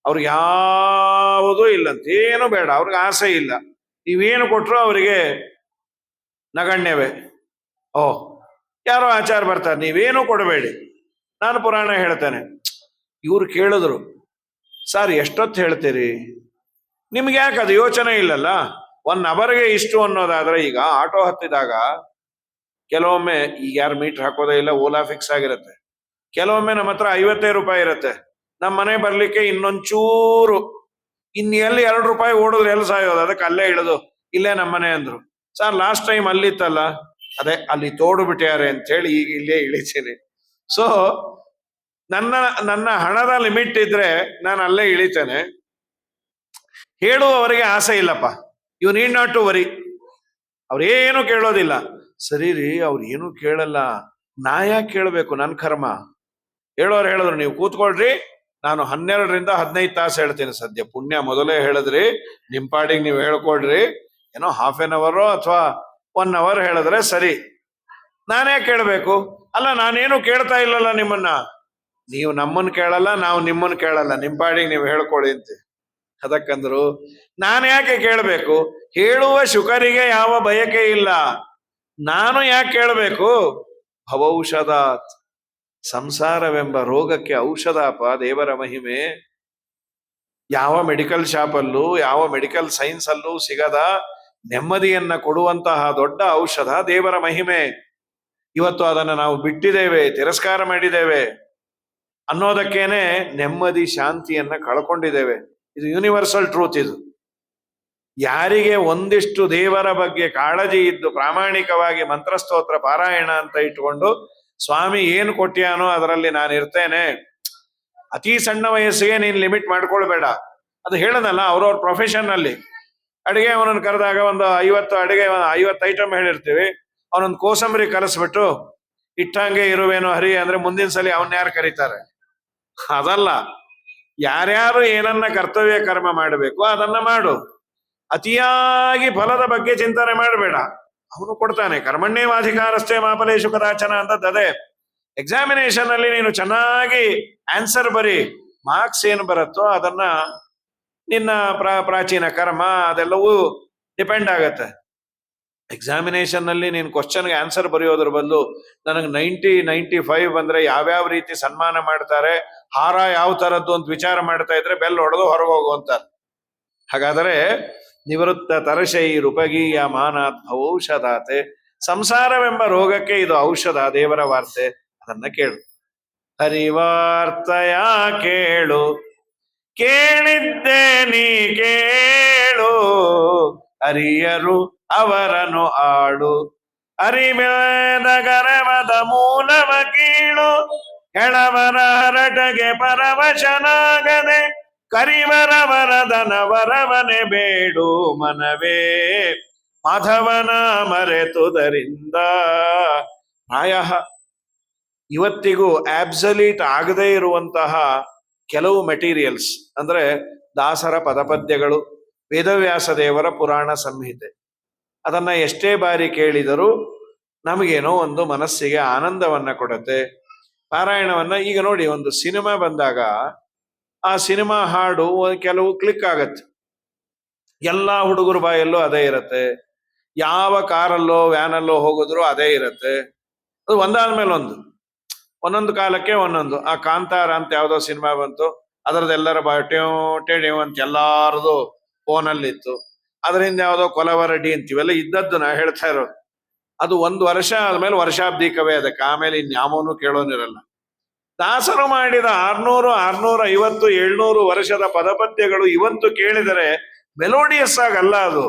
[SPEAKER 1] ಅವ್ರಿಗೆ ಯಾವುದೂ ಇಲ್ಲಂತ, ಏನು ಬೇಡ, ಅವ್ರಿಗೆ ಆಸೆ ಇಲ್ಲ, ನೀವೇನು ಕೊಟ್ಟರು ಅವರಿಗೆ ನಗಣ್ಯವೇ. ಯಾರೋ ಆಚಾರ ಬರ್ತಾರೆ, ನೀವೇನು ಕೊಡಬೇಡಿ, ನಾನು ಪುರಾಣ ಹೇಳ್ತೇನೆ. ಇವ್ರು ಕೇಳಿದ್ರು, ಸರ್ ಎಷ್ಟೊತ್ತು ಹೇಳ್ತೀರಿ, ನಿಮ್ಗೆ ಯಾಕೆ ಅದು ಯೋಚನೆ ಇಲ್ಲಲ್ಲ, 1 ಅವರ್ಗೆ ಇಷ್ಟು ಅನ್ನೋದಾದ್ರೆ, ಈಗ ಆಟೋ ಹತ್ತಿದಾಗ ಕೆಲವೊಮ್ಮೆ ಈಗ ಯಾರು ಮೀಟರ್ ಹಾಕೋದೇ ಇಲ್ಲ, ಓಲಾ ಫಿಕ್ಸ್ ಆಗಿರುತ್ತೆ. ಕೆಲವೊಮ್ಮೆ ನಮ್ಮ ಹತ್ರ 55 ರೂಪಾಯಿ ಇರುತ್ತೆ, ನಮ್ಮ ಮನೆ ಬರ್ಲಿಕ್ಕೆ ಇನ್ನೊಂಚೂರು, ಎಲ್ಲಿ 2 ರೂಪಾಯಿ ಓಡಿದ್ರೆ ಎಲ್ಲಿ ಸಾಯೋದು, ಅದಕ್ಕೆ ಅಲ್ಲೇ ಇಳಿದು ಇಲ್ಲೇ ನಮ್ಮನೆ ಅಂದ್ರು. ಸರ್ ಲಾಸ್ಟ್ ಟೈಮ್ ಅಲ್ಲಿತ್ತಲ್ಲ, ಅದೇ ಅಲ್ಲಿ ತೋಡು ಬಿಟ್ಟಾರೆ ಅಂತ ಹೇಳಿ ಈಗ ಇಲ್ಲೇ ಇಳಿತೀನಿ. ಸೊ ನನ್ನ ಹಣದ ಲಿಮಿಟ್ ಇದ್ರೆ ನಾನು ಅಲ್ಲೇ ಇಳಿತೇನೆ. ಹೇಳುವವರಿಗೆ ಆಸೆ ಇಲ್ಲಪ್ಪ, you need not to worry, ಅವ್ರೇನು ಕೇಳೋದಿಲ್ಲ. ಸರಿ ರೀ, ಅವ್ರು ಏನು ಕೇಳಲ್ಲ, ನಾ ಯಾಕೆ ಕೇಳಬೇಕು, ನನ್ನ ಕರ್ಮ. ಹೇಳೋರು ಹೇಳಿದ್ರು, ನೀವು ಕೂತ್ಕೊಳ್ರಿ, ನಾನು 12ರಿಂದ 15 ತಾಸು ಹೇಳ್ತೀನಿ ಸದ್ಯ, ಪುಣ್ಯ ಮೊದಲೇ ಹೇಳಿದ್ರಿ, ನಿಮ್ ಪಾಡಿಗೆ ನೀವು ಹೇಳ್ಕೊಳ್ರಿ, ಏನೋ ಹಾಫ್ ಎನ್ ಅವರ್ ಅಥವಾ 1 ಅವರ್ ಹೇಳಿದ್ರೆ ಸರಿ, ನಾನೇ ಕೇಳಬೇಕು. ಅಲ್ಲ ನಾನೇನು ಕೇಳ್ತಾ ಇಲ್ಲಲ್ಲ ನಿಮ್ಮನ್ನ, ನೀವು ನಮ್ಮನ್ನ ಕೇಳಲ್ಲ, ನಾವು ನಿಮ್ಮನ್ನ ಕೇಳಲ್ಲ, ನಿಮ್ ಪಾಡಿಗೆ ನೀವು ಹೇಳ್ಕೊಳ್ಳಿ ಅಂತ. ಅದಕ್ಕಂದ್ರು, ನಾನು ಯಾಕೆ ಕೇಳಬೇಕು, ಹೇಳುವ ಶುಕರಿಗೆ ಯಾವ ಬಯಕೆ ಇಲ್ಲ, ನಾನು ಯಾಕೆ ಕೇಳಬೇಕು. ಭವೌಷಧಾತ್, ಸಂಸಾರವೆಂಬ ರೋಗಕ್ಕೆ ಔಷಧಪ ದೇವರ ಮಹಿಮೆ. ಯಾವ ಮೆಡಿಕಲ್ ಶಾಪಲ್ಲೂ ಯಾವ ಮೆಡಿಕಲ್ ಸೈನ್ಸ್ ಅಲ್ಲೂ ಸಿಗದ ನೆಮ್ಮದಿಯನ್ನ ಕೊಡುವಂತಹ ದೊಡ್ಡ ಔಷಧ ದೇವರ ಮಹಿಮೆ. ಇವತ್ತು ಅದನ್ನು ನಾವು ಬಿಟ್ಟಿದ್ದೇವೆ, ತಿರಸ್ಕಾರ ಮಾಡಿದ್ದೇವೆ ಅನ್ನೋದಕ್ಕೇನೆ ನೆಮ್ಮದಿ ಶಾಂತಿಯನ್ನ ಕಳ್ಕೊಂಡಿದ್ದೇವೆ. ಇದು ಯೂನಿವರ್ಸಲ್ ಟ್ರೂತ್. ಇದು ಯಾರಿಗೆ ಒಂದಿಷ್ಟು ದೇವರ ಬಗ್ಗೆ ಕಾಳಜಿ ಇದ್ದು ಪ್ರಾಮಾಣಿಕವಾಗಿ ಮಂತ್ರಸ್ತೋತ್ರ ಪಾರಾಯಣ ಅಂತ ಇಟ್ಕೊಂಡು, ಸ್ವಾಮಿ ಏನು ಕೊಟ್ಟಿಯಾನೋ ಅದರಲ್ಲಿ ನಾನು ಇರ್ತೇನೆ, ಅತಿ ಸಣ್ಣ ವಯಸ್ಸಿಗೆ ನೀನ್ ಲಿಮಿಟ್ ಮಾಡ್ಕೊಳ್ಬೇಡ. ಅದು ಹೇಳದಲ್ಲ, ಅವ್ರವ್ರ ಪ್ರೊಫೆಷನ್ ಅಲ್ಲಿ ಅಡಿಗೆ ಅವನನ್ನು ಕರೆದಾಗ ಒಂದು 50 ಅಡಿಗೆ 50 ಐಟಮ್ ಹೇಳಿರ್ತೀವಿ, ಅವನೊಂದು ಕೋಸಂಬರಿ ಕಲಿಸ್ಬಿಟ್ಟು ಇಟ್ಟಂಗೆ ಇರುವೇನೋ ಹರಿ ಅಂದ್ರೆ ಮುಂದಿನ ಸಲ ಅವನ್ ಯಾರು ಕರೀತಾರೆ? ಅದಲ್ಲ, ಯಾರ್ಯಾರು ಏನನ್ನ ಕರ್ತವ್ಯ ಕರ್ಮ ಮಾಡಬೇಕು ಅದನ್ನ ಮಾಡು, ಅತಿಯಾಗಿ ಫಲದ ಬಗ್ಗೆ ಚಿಂತನೆ ಮಾಡಬೇಡ. ಅವನು ಕೊಡ್ತಾನೆ, ಕರ್ಮಣ್ಯೇವಾಧಿಕಾರಸ್ಥೆ ಮಾಫಲೇಶು ಕದಾಚನ ಅಂತದ್ದೇ. ಎಕ್ಸಾಮಿನೇಷನ್ ಅಲ್ಲಿ ನೀನು ಚೆನ್ನಾಗಿ ಆನ್ಸರ್ ಬರಿ, ಮಾರ್ಕ್ಸ್ ಏನು ಬರುತ್ತೋ ಅದನ್ನ ನಿನ್ನ ಪ್ರಾಚೀನ ಕರ್ಮ ಅದೆಲ್ಲವೂ ಡಿಪೆಂಡ್ ಆಗತ್ತೆ. ಎಕ್ಸಾಮಿನೇಷನ್ ನಲ್ಲಿ ನೀನು ಕ್ವಶನ್ಗೆ ಆನ್ಸರ್ ಬರೆಯೋದ್ರ ಬದಲು ನನಗೆ 90-95 ಬಂದ್ರೆ ಯಾವ್ಯಾವ ರೀತಿ ಸನ್ಮಾನ ಮಾಡ್ತಾರೆ, ಹಾರ ಯಾವ ತರದ್ದು ಅಂತ ವಿಚಾರ ಮಾಡ್ತಾ ಇದ್ರೆ ಬೆಲ್ ಹೊಡೆದು ಹೊರಗೆ ಹೋಗುವಂತ. ಹಾಗಾದರೆ ನಿವೃತ್ತ ತರಶೈ ರೂಪಗೀಯ ಮಾನಾತ್ ಔಷಧಾತೆ, ಸಂಸಾರವೆಂಬ ರೋಗಕ್ಕೆ ಇದು ಔಷಧ, ದೇವರ ವಾರ್ತೆ. ಅದನ್ನ ಕೇಳು, ಹರಿವಾರ್ತಯ ಕೇಳು, ಕೇಳಿದ್ದೆ ನೀ ಕೇಳು, ಅರಿಯರು ಅವರನ್ನು ಆಡು, ಅರಿಬೇದ ಗರವದ ಮೂಲವ ಕೀಳು, ಹೆಳವರ ಹರಟಗೆ ಪರವಶನಾಗದೆ, ಕರಿವರ ವರದನ ವರವನೆ ಬೇಡು ಮನವೇ, ಮಾಧವನ ಮರೆತುದರಿಂದ. ಪ್ರಾಯ ಇವತ್ತಿಗೂ ಆಬ್ಸಲ್ಯೂಟ್ ಆಗದೇ ಇರುವಂತಹ ಕೆಲವು ಮೆಟೀರಿಯಲ್ಸ್ ಅಂದ್ರೆ ದಾಸರ ಪದಪದ್ಯಗಳು, ವೇದವ್ಯಾಸ ದೇವರ ಪುರಾಣ ಸಂಹಿತೆ, ಅದನ್ನ ಎಷ್ಟೇ ಬಾರಿ ಕೇಳಿದರೂ ನಮಗೇನೋ ಒಂದು ಮನಸ್ಸಿಗೆ ಆನಂದವನ್ನ ಕೊಡುತ್ತೆ. ಪಾರಾಯಣವನ್ನ ಈಗ ನೋಡಿ, ಒಂದು ಸಿನಿಮಾ ಬಂದಾಗ ಆ ಸಿನಿಮಾ ಹಾಡು ಕೆಲವು ಕ್ಲಿಕ್ ಆಗತ್ತೆ, ಎಲ್ಲಾ ಹುಡುಗರ ಬಾಯಲ್ಲೂ ಅದೇ ಇರತ್ತೆ, ಯಾವ ಕಾರಲ್ಲೋ ವ್ಯಾನಲ್ಲೋ ಹೋಗಿದ್ರು ಅದೇ ಇರತ್ತೆ. ಅದು ಒಂದಾದ್ಮೇಲೆ ಒಂದೊಂದು ಕಾಲಕ್ಕೆ ಒಂದೊಂದು. ಆ ಕಾಂತಾರ ಅಂತ ಯಾವ್ದೋ ಸಿನಿಮಾ ಬಂತು, ಅದರದ್ದೆಲ್ಲರ ಟೇವ್ ಅಂತ ಎಲ್ಲಾರದು ಫೋನಲ್ಲಿತ್ತು. ಅದರಿಂದ ಯಾವ್ದೋ ಕೊಲವರಡಿ ಅಂತೀವೆಲ್ಲ ಇದ್ದದ್ದು ನಾ ಹೇಳ್ತಾ ಇರೋದು. ಅದು 1 ವರ್ಷ ಆದ್ಮೇಲೆ ವರ್ಷಾಬ್ದಿಕವೇ ಅದಕ್ಕೆ, ಆಮೇಲೆ ಇನ್ಯಾವನು ಕೇಳೋನಿರಲ್ಲ. ದಾಸರು ಮಾಡಿದ 600, 650, 700 ವರ್ಷದ ಪದಪದ್ಯಗಳು ಇವತ್ತು ಕೇಳಿದರೆ ಮೆಲೋಡಿಯಸ್ ಆಗಲ್ಲ. ಅದು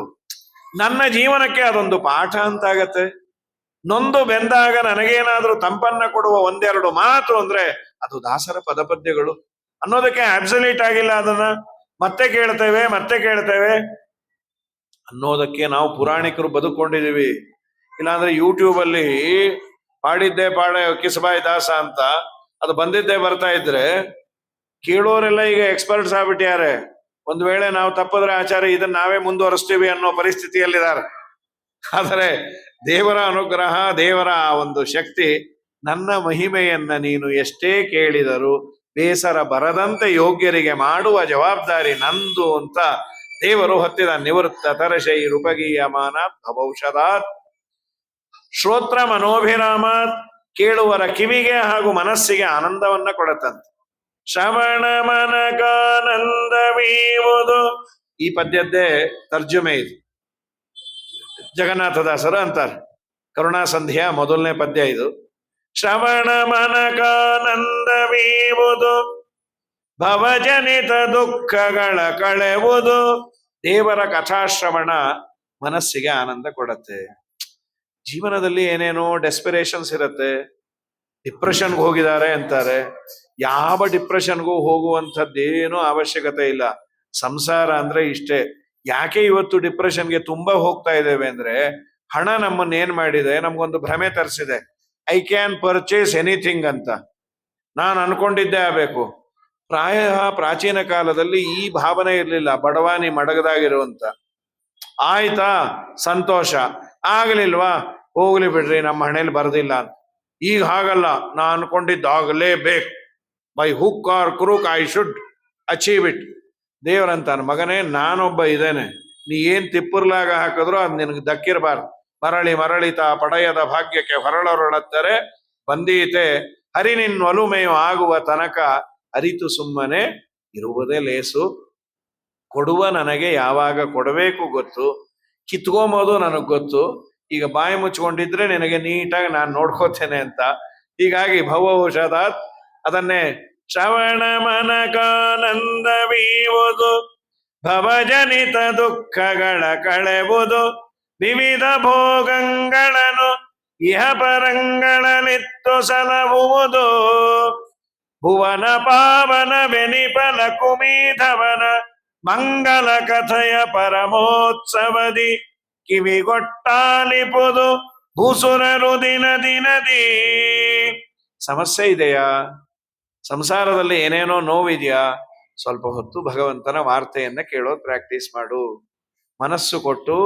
[SPEAKER 1] ನನ್ನ ಜೀವನಕ್ಕೆ ಅದೊಂದು ಪಾಠ ಅಂತಾಗತ್ತೆ. ನೊಂದು ಬೆಂದಾಗ ನನಗೇನಾದ್ರೂ ತಂಪನ್ನ ಕೊಡುವ ಒಂದೆರಡು ಮಾತು ಅಂದ್ರೆ ಅದು ದಾಸರ ಪದಪದ್ಯಗಳು ಅನ್ನೋದಕ್ಕೆ ಅಬ್ಸಲ್ಯೂಟ್ ಆಗಿಲ್ಲ. ಅದನ್ನ ಮತ್ತೆ ಕೇಳ್ತೇವೆ ಅನ್ನೋದಕ್ಕೆ ನಾವು ಪುರಾಣಿಕರು ಬದುಕೊಂಡಿದೀವಿ. ಇಲ್ಲಾಂದ್ರೆ ಯೂಟ್ಯೂಬ್ ಅಲ್ಲಿ ಪಾಡಿದ್ದೆ ಕಿಸಬಾಯಿ ದಾಸ ಅಂತ ಅದು ಬಂದಿದ್ದೇ ಬರ್ತಾ ಇದ್ರೆ ಕೇಳೋರೆಲ್ಲ ಈಗ ಎಕ್ಸ್ಪರ್ಟ್ಸ್ ಆಗ್ಬಿಟ್ಟಿದ್ದಾರೆ. ಒಂದ್ ವೇಳೆ ನಾವು ತಪ್ಪಿದ್ರೆ ಆಚಾರ್ಯ ಇದನ್ನ ನಾವೇ ಮುಂದುವರಿಸ್ತೀವಿ ಅನ್ನೋ ಪರಿಸ್ಥಿತಿಯಲ್ಲಿದ್ದಾರೆ. ಆದರೆ ದೇವರ ಅನುಗ್ರಹ, ದೇವರ ಒಂದು ಶಕ್ತಿ, ನನ್ನ ಮಹಿಮೆಯನ್ನ ನೀನು ಎಷ್ಟೇ ಕೇಳಿದರೂ ಬೇಸರ ಬರದಂತೆ ಯೋಗ್ಯರಿಗೆ ಮಾಡುವ ಜವಾಬ್ದಾರಿ ನಂದು ಅಂತ ದೇವರು ಹೊತ್ತಿದ. ನಿವೃತ್ತ ತರಶೈ ರೂಪಗೀಯಮಾನ ಭವೌಷಧಾತ್ ಶ್ರೋತ್ರ ಮನೋಭಿರಾಮಾತ್, ಕೇಳುವರ ಕಿವಿಗೆ ಹಾಗೂ ಮನಸ್ಸಿಗೆ ಆನಂದವನ್ನ ಕೊಡತಂತೆ. ಶ್ರವಣ ಮನಕಾನಂದವೀವುದು ಈ ಪದ್ಯದ್ದೇ ತರ್ಜುಮೆ ಇದು. ಜಗನ್ನಾಥದಾಸರು ಅಂತಾರೆ, ಕರುಣಾಸಂಧಿಯ ಮೊದಲನೇ ಪದ್ಯ ಇದು. ಶ್ರವಣ ಮನಕಾನಂದವೀವುದು ಭವಜನಿತ ದುಃಖಗಳ ಕಳೆವುದು. ದೇವರ ಕಥಾಶ್ರವಣ ಮನಸ್ಸಿಗೆ ಆನಂದ ಕೊಡತ್ತೆ. ಜೀವನದಲ್ಲಿ ಏನೇನೋ ಡೆಸ್ಪಿರೇಷನ್ಸ್ ಇರತ್ತೆ. ಡಿಪ್ರೆಷನ್ಗೆ ಹೋಗಿದ್ದಾರೆ ಅಂತಾರೆ. ಯಾವ ಡಿಪ್ರೆಷನ್ಗೂ ಹೋಗುವಂಥದ್ದೇನೂ ಅವಶ್ಯಕತೆ ಇಲ್ಲ. ಸಂಸಾರ ಅಂದ್ರೆ ಇಷ್ಟೇ. ಯಾಕೆ ಇವತ್ತು ಡಿಪ್ರೆಷನ್ಗೆ ತುಂಬಾ ಹೋಗ್ತಾ ಇದ್ದೇವೆ ಅಂದ್ರೆ ಹಣ ನಮ್ಮನ್ನ ಏನ್ ಮಾಡಿದೆ, ನಮ್ಗೊಂದು ಭ್ರಮೆ ತರಿಸಿದೆ. ಐ ಕ್ಯಾನ್ ಪರ್ಚೇಸ್ ಎನಿಥಿಂಗ್ ಅಂತ ನಾನು ಅನ್ಕೊಂಡಿದ್ದೇ ಆಗ್ಬೇಕು. ಪ್ರಾಚೀನ ಕಾಲದಲ್ಲಿ ಈ ಭಾವನೆ ಇರ್ಲಿಲ್ಲ. ಬಡವಾನಿ ಮಡಗದಾಗಿರುವಂತ ಆಯ್ತಾ ಸಂತೋಷ, ಆಗ್ಲಿಲ್ವಾ ಹೋಗ್ಲಿ ಬಿಡ್ರಿ ನಮ್ಮ ಹಣೆಯಲ್ಲಿ ಬರದಿಲ್ಲ ಅಂತ. ಈಗ ಹಾಗಲ್ಲ, ನಾ ಅನ್ಕೊಂಡಿದ್ದಾಗಲೇಬೇಕು. By hook or crook I should achieve it. ದೇವರಂತಾನ, ಮಗನೇ ನಾನೊಬ್ಬ ಇದ್ದೇನೆ, ನೀ ಏನ್ ತಿಪ್ಪುರ್ಲಾಗ ಹಾಕಿದ್ರು ಅದ್ ನಿನಗೆ ದಕ್ಕಿರಬಾರ್ದು. ಮರಳಿ ಮರಳಿತ ಪಡೆಯದ ಭಾಗ್ಯಕ್ಕೆ ಹೊರಳೊರಳತ್ತರೆ ಬಂದೀತೆ ಹರಿ ನಿನ್ ಒಲುಮೆಯು ಆಗುವ ತನಕ ಅರಿತು ಸುಮ್ಮನೆ ಇರುವುದೇ ಲೇಸು. ಕೊಡುವ ನನಗೆ ಯಾವಾಗ ಕೊಡಬೇಕು ಗೊತ್ತು, ಕಿತ್ಕೊಂಬೋದು ನನಗ್ ಗೊತ್ತು. ಈಗ ಬಾಯಿ ಮುಚ್ಕೊಂಡಿದ್ರೆ ನಿನಗೆ ನೀಟಾಗಿ ನಾನು ನೋಡ್ಕೋತೇನೆ ಅಂತ. ಹೀಗಾಗಿ ಭವೌಷಧಾತ್ ಅದನ್ನೇ ಶ್ರವಣ ಮನಕಾನಂದವೀವುದು ಭವಜನಿತ ದುಃಖಗಳ ಕಳೆವುದು ವಿವಿಧ ಭೋಗಗಳನ್ನು ಇಹ ಪರಂಗಳಲ್ಲಿತ್ತು ಸಲಹುವುದು ಭುವನ ಪಾವನ ಬೆನಿಪಲ ಕುಮೀಧವನ ಮಂಗಲ ಕಥೆಯ ಪರಮೋತ್ಸವದಿ ಕಿವಿಗೊಟ್ಟಾಲಿಪುದು ಭೂಸುರರು ದಿನ ದಿನದಿ. ಸಮಸ್ಯೆ ಇದೆಯಾ? ಸಂಸಾರದಲ್ಲಿ ಏನೇನೋ ನೋವಿದೆಯಾ? ಸ್ವಲ್ಪ ಹೊತ್ತು ಭಗವಂತನ ವಾರ್ತೆಯನ್ನ ಕೇಳೋದು ಪ್ರಾಕ್ಟೀಸ್ ಮಾಡು. ಮನಸ್ಸು ಕೊಟ್ಟು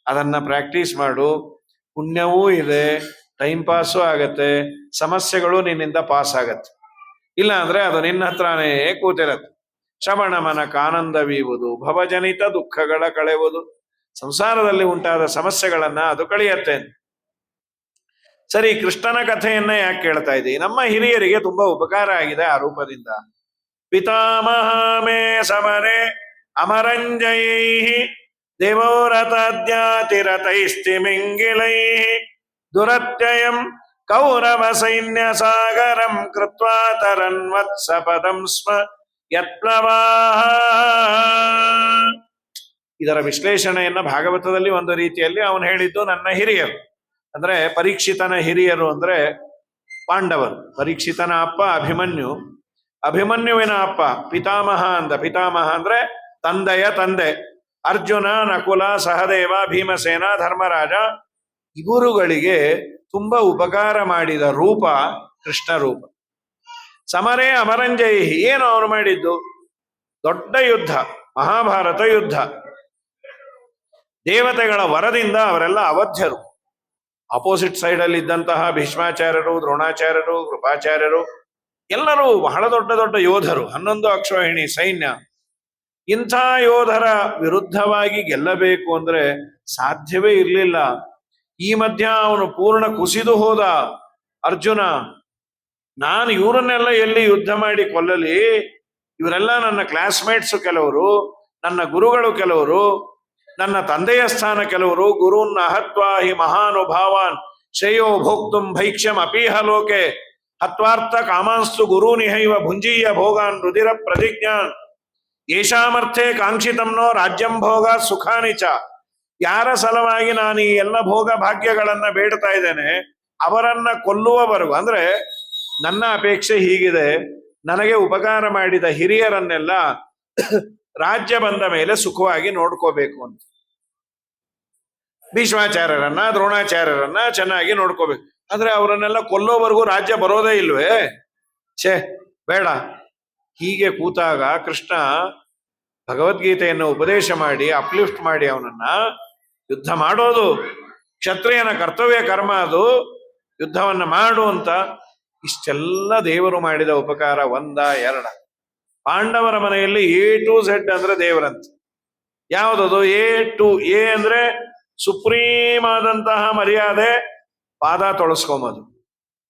[SPEAKER 1] ಅದನ್ನ ಪ್ರಾಕ್ಟೀಸ್ ಮಾಡು. ಪುಣ್ಯವೂ ಇದೆ, ಟೈಮ್ ಪಾಸು ಆಗತ್ತೆ, ಸಮಸ್ಯೆಗಳು ನಿನ್ನಿಂದ ಪಾಸ್ ಆಗತ್ತೆ. ಇಲ್ಲ ಅಂದ್ರೆ ಅದು ನಿನ್ನ ಹತ್ರನೇ ಕೂತಿರತ್ತೆ. ಶ್ರವಣ ಮನಕಾನಂದವೀವುದು ಭವಜನಿತ ದುಃಖಗಳ ಕಳೆಯುವುದು. ಸಂಸಾರದಲ್ಲಿ ಉಂಟಾದ ಸಮಸ್ಯೆಗಳನ್ನ ಅದು ಕಳೆಯತ್ತೆ. ಸರಿ, ಕೃಷ್ಣನ ಕಥೆಯನ್ನ ಯಾಕೆ ಕೇಳ್ತಾ ಇದ್ದೀವಿ? ನಮ್ಮ ಹಿರಿಯರಿಗೆ ತುಂಬಾ ಉಪಕಾರ ಆಗಿದೆ ಆ ರೂಪದಿಂದ. ಪಿತಾಮಹ ಮೇ ಸಮರೆ ಅಮರಂಜಯೈ ದೇವೋರಥಾದ್ಯಾತಿರತೈಸ್ತಿಮಿಂಗಿಲೈ ದುರತ್ಯಯಂ ಕೌರವ ಸೈನ್ಯ ಸಾಗರಂ ಕೃತ್ವಾ ತರನ್ವತ್ಸ ಪದಂ ಸ್ಮ ಯತ್ಪ್ಲವಾಹ. ಇದರ ವಿಶ್ಲೇಷಣೆಯನ್ನ ಭಾಗವತದಲ್ಲಿ ಒಂದು ರೀತಿಯಲ್ಲಿ ಅವನು ಹೇಳಿದ್ದು ನನ್ನ ಹಿರಿಯರು ಅಂದ್ರೆ ಪರೀಕ್ಷಿತನ ಹಿರಿಯರು ಅಂದ್ರೆ ಪಾಂಡವರು. ಪರೀಕ್ಷಿತನ ಅಪ್ಪ ಅಭಿಮನ್ಯು, ಅಭಿಮನ್ಯುವಿನ ಅಪ್ಪ ಪಿತಾಮಹ ಅಂದ. ಪಿತಾಮಹ ಅಂದ್ರೆ ತಂದೆಯ ತಂದೆ. ಅರ್ಜುನ, ನಕುಲ, ಸಹದೇವ, ಭೀಮಸೇನ, ಧರ್ಮರಾಜ ಇವರುಗಳಿಗೆ ತುಂಬಾ ಉಪಕಾರ ಮಾಡಿದ ರೂಪ ಕೃಷ್ಣ ರೂಪ. ಸಮರೇ ಅಮರಂಜಯಿ, ಏನು ಅವನು ಮಾಡಿದ್ದು? ದೊಡ್ಡ ಯುದ್ಧ, ಮಹಾಭಾರತ ಯುದ್ಧ. ದೇವತೆಗಳ ವರದಿಂದ ಅವರೆಲ್ಲ ಅವಧ್ಯರು. ಅಪೋಸಿಟ್ ಸೈಡ್ ಅಲ್ಲಿ ಇದ್ದಂತಹ ಭೀಷ್ಮಾಚಾರ್ಯರು, ದ್ರೋಣಾಚಾರ್ಯರು, ಕೃಪಾಚಾರ್ಯರು ಎಲ್ಲರೂ ಬಹಳ ದೊಡ್ಡ ದೊಡ್ಡ ಯೋಧರು. 11 ಅಕ್ಷೋಹಿಣಿ ಸೈನ್ಯ. ಇಂಥ ಯೋಧರ ವಿರುದ್ಧವಾಗಿ ಗೆಲ್ಲಬೇಕು ಅಂದ್ರೆ ಸಾಧ್ಯವೇ ಇರಲಿಲ್ಲ. ಈ ಮಧ್ಯ ಅವನು ಪೂರ್ಣ ಕುಸಿದು ಹೋದ ಅರ್ಜುನ. ನಾನು ಇವರನ್ನೆಲ್ಲ ಎಲ್ಲಿ ಯುದ್ಧ ಮಾಡಿ ಕೊಲ್ಲಲಿ? ಇವರೆಲ್ಲ ನನ್ನ ಕ್ಲಾಸ್ಮೇಟ್ಸ್ ಕೆಲವರು, ನನ್ನ ಗುರುಗಳು ಕೆಲವರು, ನನ್ನ ತಂದೆಯ ಸ್ಥಾನ ಕೆಲವರು. ಗುರುನ್ನ ಹತ್ವಾ ಹಿ ಮಹಾನುಭಾವಾನ್ ಶ್ರೇಯೋ ಭೋಕ್ತುಂ ಭೈಕ್ಷ್ಯಂ ಅಪೀಹ ಲೋಕೆ. ಹತ್ವಾರ್ಥ ಕಾಮಾಂಸ್ತು ಗುರುನಿಹೈವ ಭುಂಜೀಯ ಭೋಗಾನ್ ರುದಿರ ಪ್ರತಿಜ್ಞಾನ್ ಯೇಷಾಮರ್ಥೆ ಕಾಂಕ್ಷಿತಂನೋ ರಾಜ್ಯಂ ಭೋಗ ಸುಖಾನಿಚ. ಯಾರ ಸಲುವಾಗಿ ನಾನು ಈ ಎಲ್ಲ ಭೋಗ ಭಾಗ್ಯಗಳನ್ನ ಬೇಡ್ತಾ ಇದ್ದೇನೆ ಅವರನ್ನ ಕೊಲ್ಲುವವರೆಗೂ, ಅಂದ್ರೆ ನನ್ನ ಅಪೇಕ್ಷೆ ಹೀಗಿದೆ, ನನಗೆ ಉಪಕಾರ ಮಾಡಿದ ಹಿರಿಯರನ್ನೆಲ್ಲ ರಾಜ್ಯ ಬಂದ ಮೇಲೆ ಸುಖವಾಗಿ ನೋಡ್ಕೋಬೇಕು ಅಂತ. ಭೀಷ್ಮಾಚಾರ್ಯರನ್ನ ದ್ರೋಣಾಚಾರ್ಯರನ್ನ ಚೆನ್ನಾಗಿ ನೋಡ್ಕೋಬೇಕು. ಆದ್ರೆ ಅವರನ್ನೆಲ್ಲ ಕೊಲ್ಲೋವರೆಗೂ ರಾಜ್ಯ ಬರೋದೇ ಇಲ್ವೇ? ಛೇ ಬೇಡ. ಹೀಗೆ ಕೂತಾಗ ಕೃಷ್ಣ ಭಗವದ್ಗೀತೆಯನ್ನು ಉಪದೇಶ ಮಾಡಿ ಅಪ್ಲಿಫ್ಟ್ ಮಾಡಿ ಅವನನ್ನ ಯುದ್ಧ ಮಾಡೋದು ಕ್ಷತ್ರಿಯನ ಕರ್ತವ್ಯ ಕರ್ಮ, ಅದು ಯುದ್ಧವನ್ನ ಮಾಡು ಅಂತ. ಇಷ್ಟೆಲ್ಲ ದೇವರು ಮಾಡಿದ ಉಪಕಾರ ಒಂದ ಎರಡ? ಪಾಂಡವರ ಮನೆಯಲ್ಲಿ A to Z ಅಂದ್ರೆ ದೇವರಂತ. ಯಾವುದದು? A ಅಂದ್ರೆ ಸುಪ್ರೀಂ ಆದಂತಹ ಮರ್ಯಾದೆ, ಪಾದ ತೊಳಸ್ಕೊಂಬದು.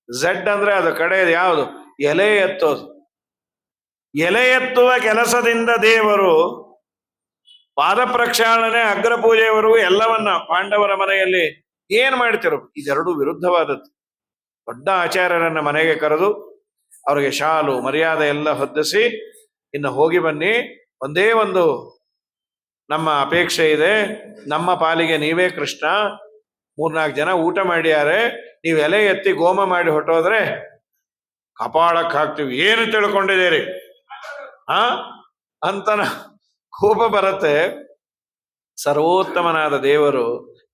[SPEAKER 1] Z ಅಂದ್ರೆ ಅದು ಕಡೆ ಯಾವುದು? ಎಲೆ ಎತ್ತೋದು. ಎಲೆ ಎತ್ತುವ ಕೆಲಸದಿಂದ ದೇವರು ಪಾದ ಪ್ರಕ್ಷಾಳನೆ ಅಗ್ರ ಪೂಜೆಯವರೆಗೂ ಎಲ್ಲವನ್ನ ಪಾಂಡವರ ಮನೆಯಲ್ಲಿ ಏನ್ ಮಾಡ್ತಿರೋ. ಇದೆರಡು ವಿರುದ್ಧವಾದದ್ದು. ದೊಡ್ಡ ಆಚಾರ್ಯರನ್ನ ಮನೆಗೆ ಕರೆದು ಅವರಿಗೆ ಶಾಲು ಮರ್ಯಾದೆ ಎಲ್ಲ ಹೊದ್ದಿಸಿ, ಇನ್ನು ಹೋಗಿ ಬನ್ನಿ, ಒಂದೇ ಒಂದು ನಮ್ಮ ಅಪೇಕ್ಷೆ ಇದೆ, ನಮ್ಮ ಪಾಲಿಗೆ ನೀವೇ ಕೃಷ್ಣ, 3-4 ಜನ ಊಟ ಮಾಡಿಯಾರೆ, ನೀವು ಎಲೆ ಎತ್ತಿ ಗೋಮ ಮಾಡಿ ಹೊಟ್ಟೋದ್ರೆ ಕಪಾಳಕ್ಕೆ ಹಾಕ್ತೀವಿ. ಏನು ತಿಳ್ಕೊಂಡಿದ್ದೀರಿ ಅಂತನ ಕೋಪ ಬರುತ್ತೆ. ಸರ್ವೋತ್ತಮನಾದ ದೇವರು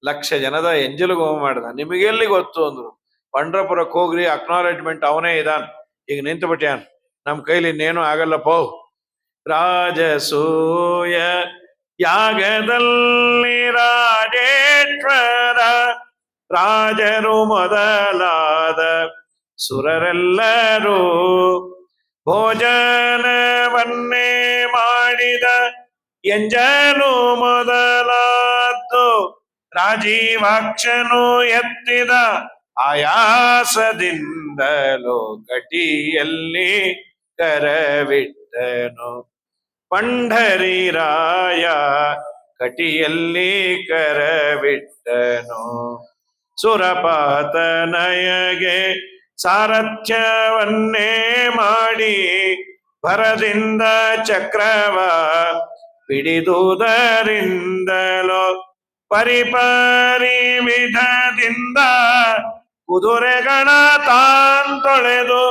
[SPEAKER 1] 1,00,000 ಜನದ ಎಂಜಲು ಗೋಮ ಮಾಡಿದ. ನಿಮಗೆಲ್ಲಿ ಗೊತ್ತು ಅಂದ್ರು. ಪಂಡ್ರಪುರಕ್ಕೆ ಹೋಗ್ರಿ, ಅಕ್ನಾಲೆಜ್ಮೆಂಟ್ ಅವನೇ ಇದಾನ್, ಈಗ ನಿಂತು ಬಿಟ್ಯಾನ್, ನಮ್ ಕೈಲಿ ಇನ್ನೇನು ಆಗಲ್ಲ ಪೋ. ರಾಜಸೂಯ ಯಾಗದಲ್ಲಿ ರಾಜೇಶ್ವರ ರಾಜರು ಮೊದಲಾದ ಸುರರೆಲ್ಲರೂ ಭೋಜನವನ್ನೇ ಮಾಡಿದ ಎಂಜಲು ಮೊದಲಾದ್ದು ರಾಜೀವಾಕ್ಷನು ಎತ್ತಿದ ಆಯಾಸದಿಂದಲೋ ಗಟಿಯಲ್ಲಿ ಕರವಿಟ್ಟನು. ಪಂಢರಿರಾಯ ಕಟಿಯಲ್ಲಿ ಕರವಿಟ್ಟನು. ಸುರಪಾತನಯಗೆ ಸಾರಥ್ಯವನ್ನೇ ಮಾಡಿ ಭರದಿಂದ ಚಕ್ರವ ಹಿಡಿದುದರಿಂದಲೋ ಪರಿಪರಿ ವಿಧದಿಂದ ಕುದುರೆಗಳ ತಾಂತೊಳೆದು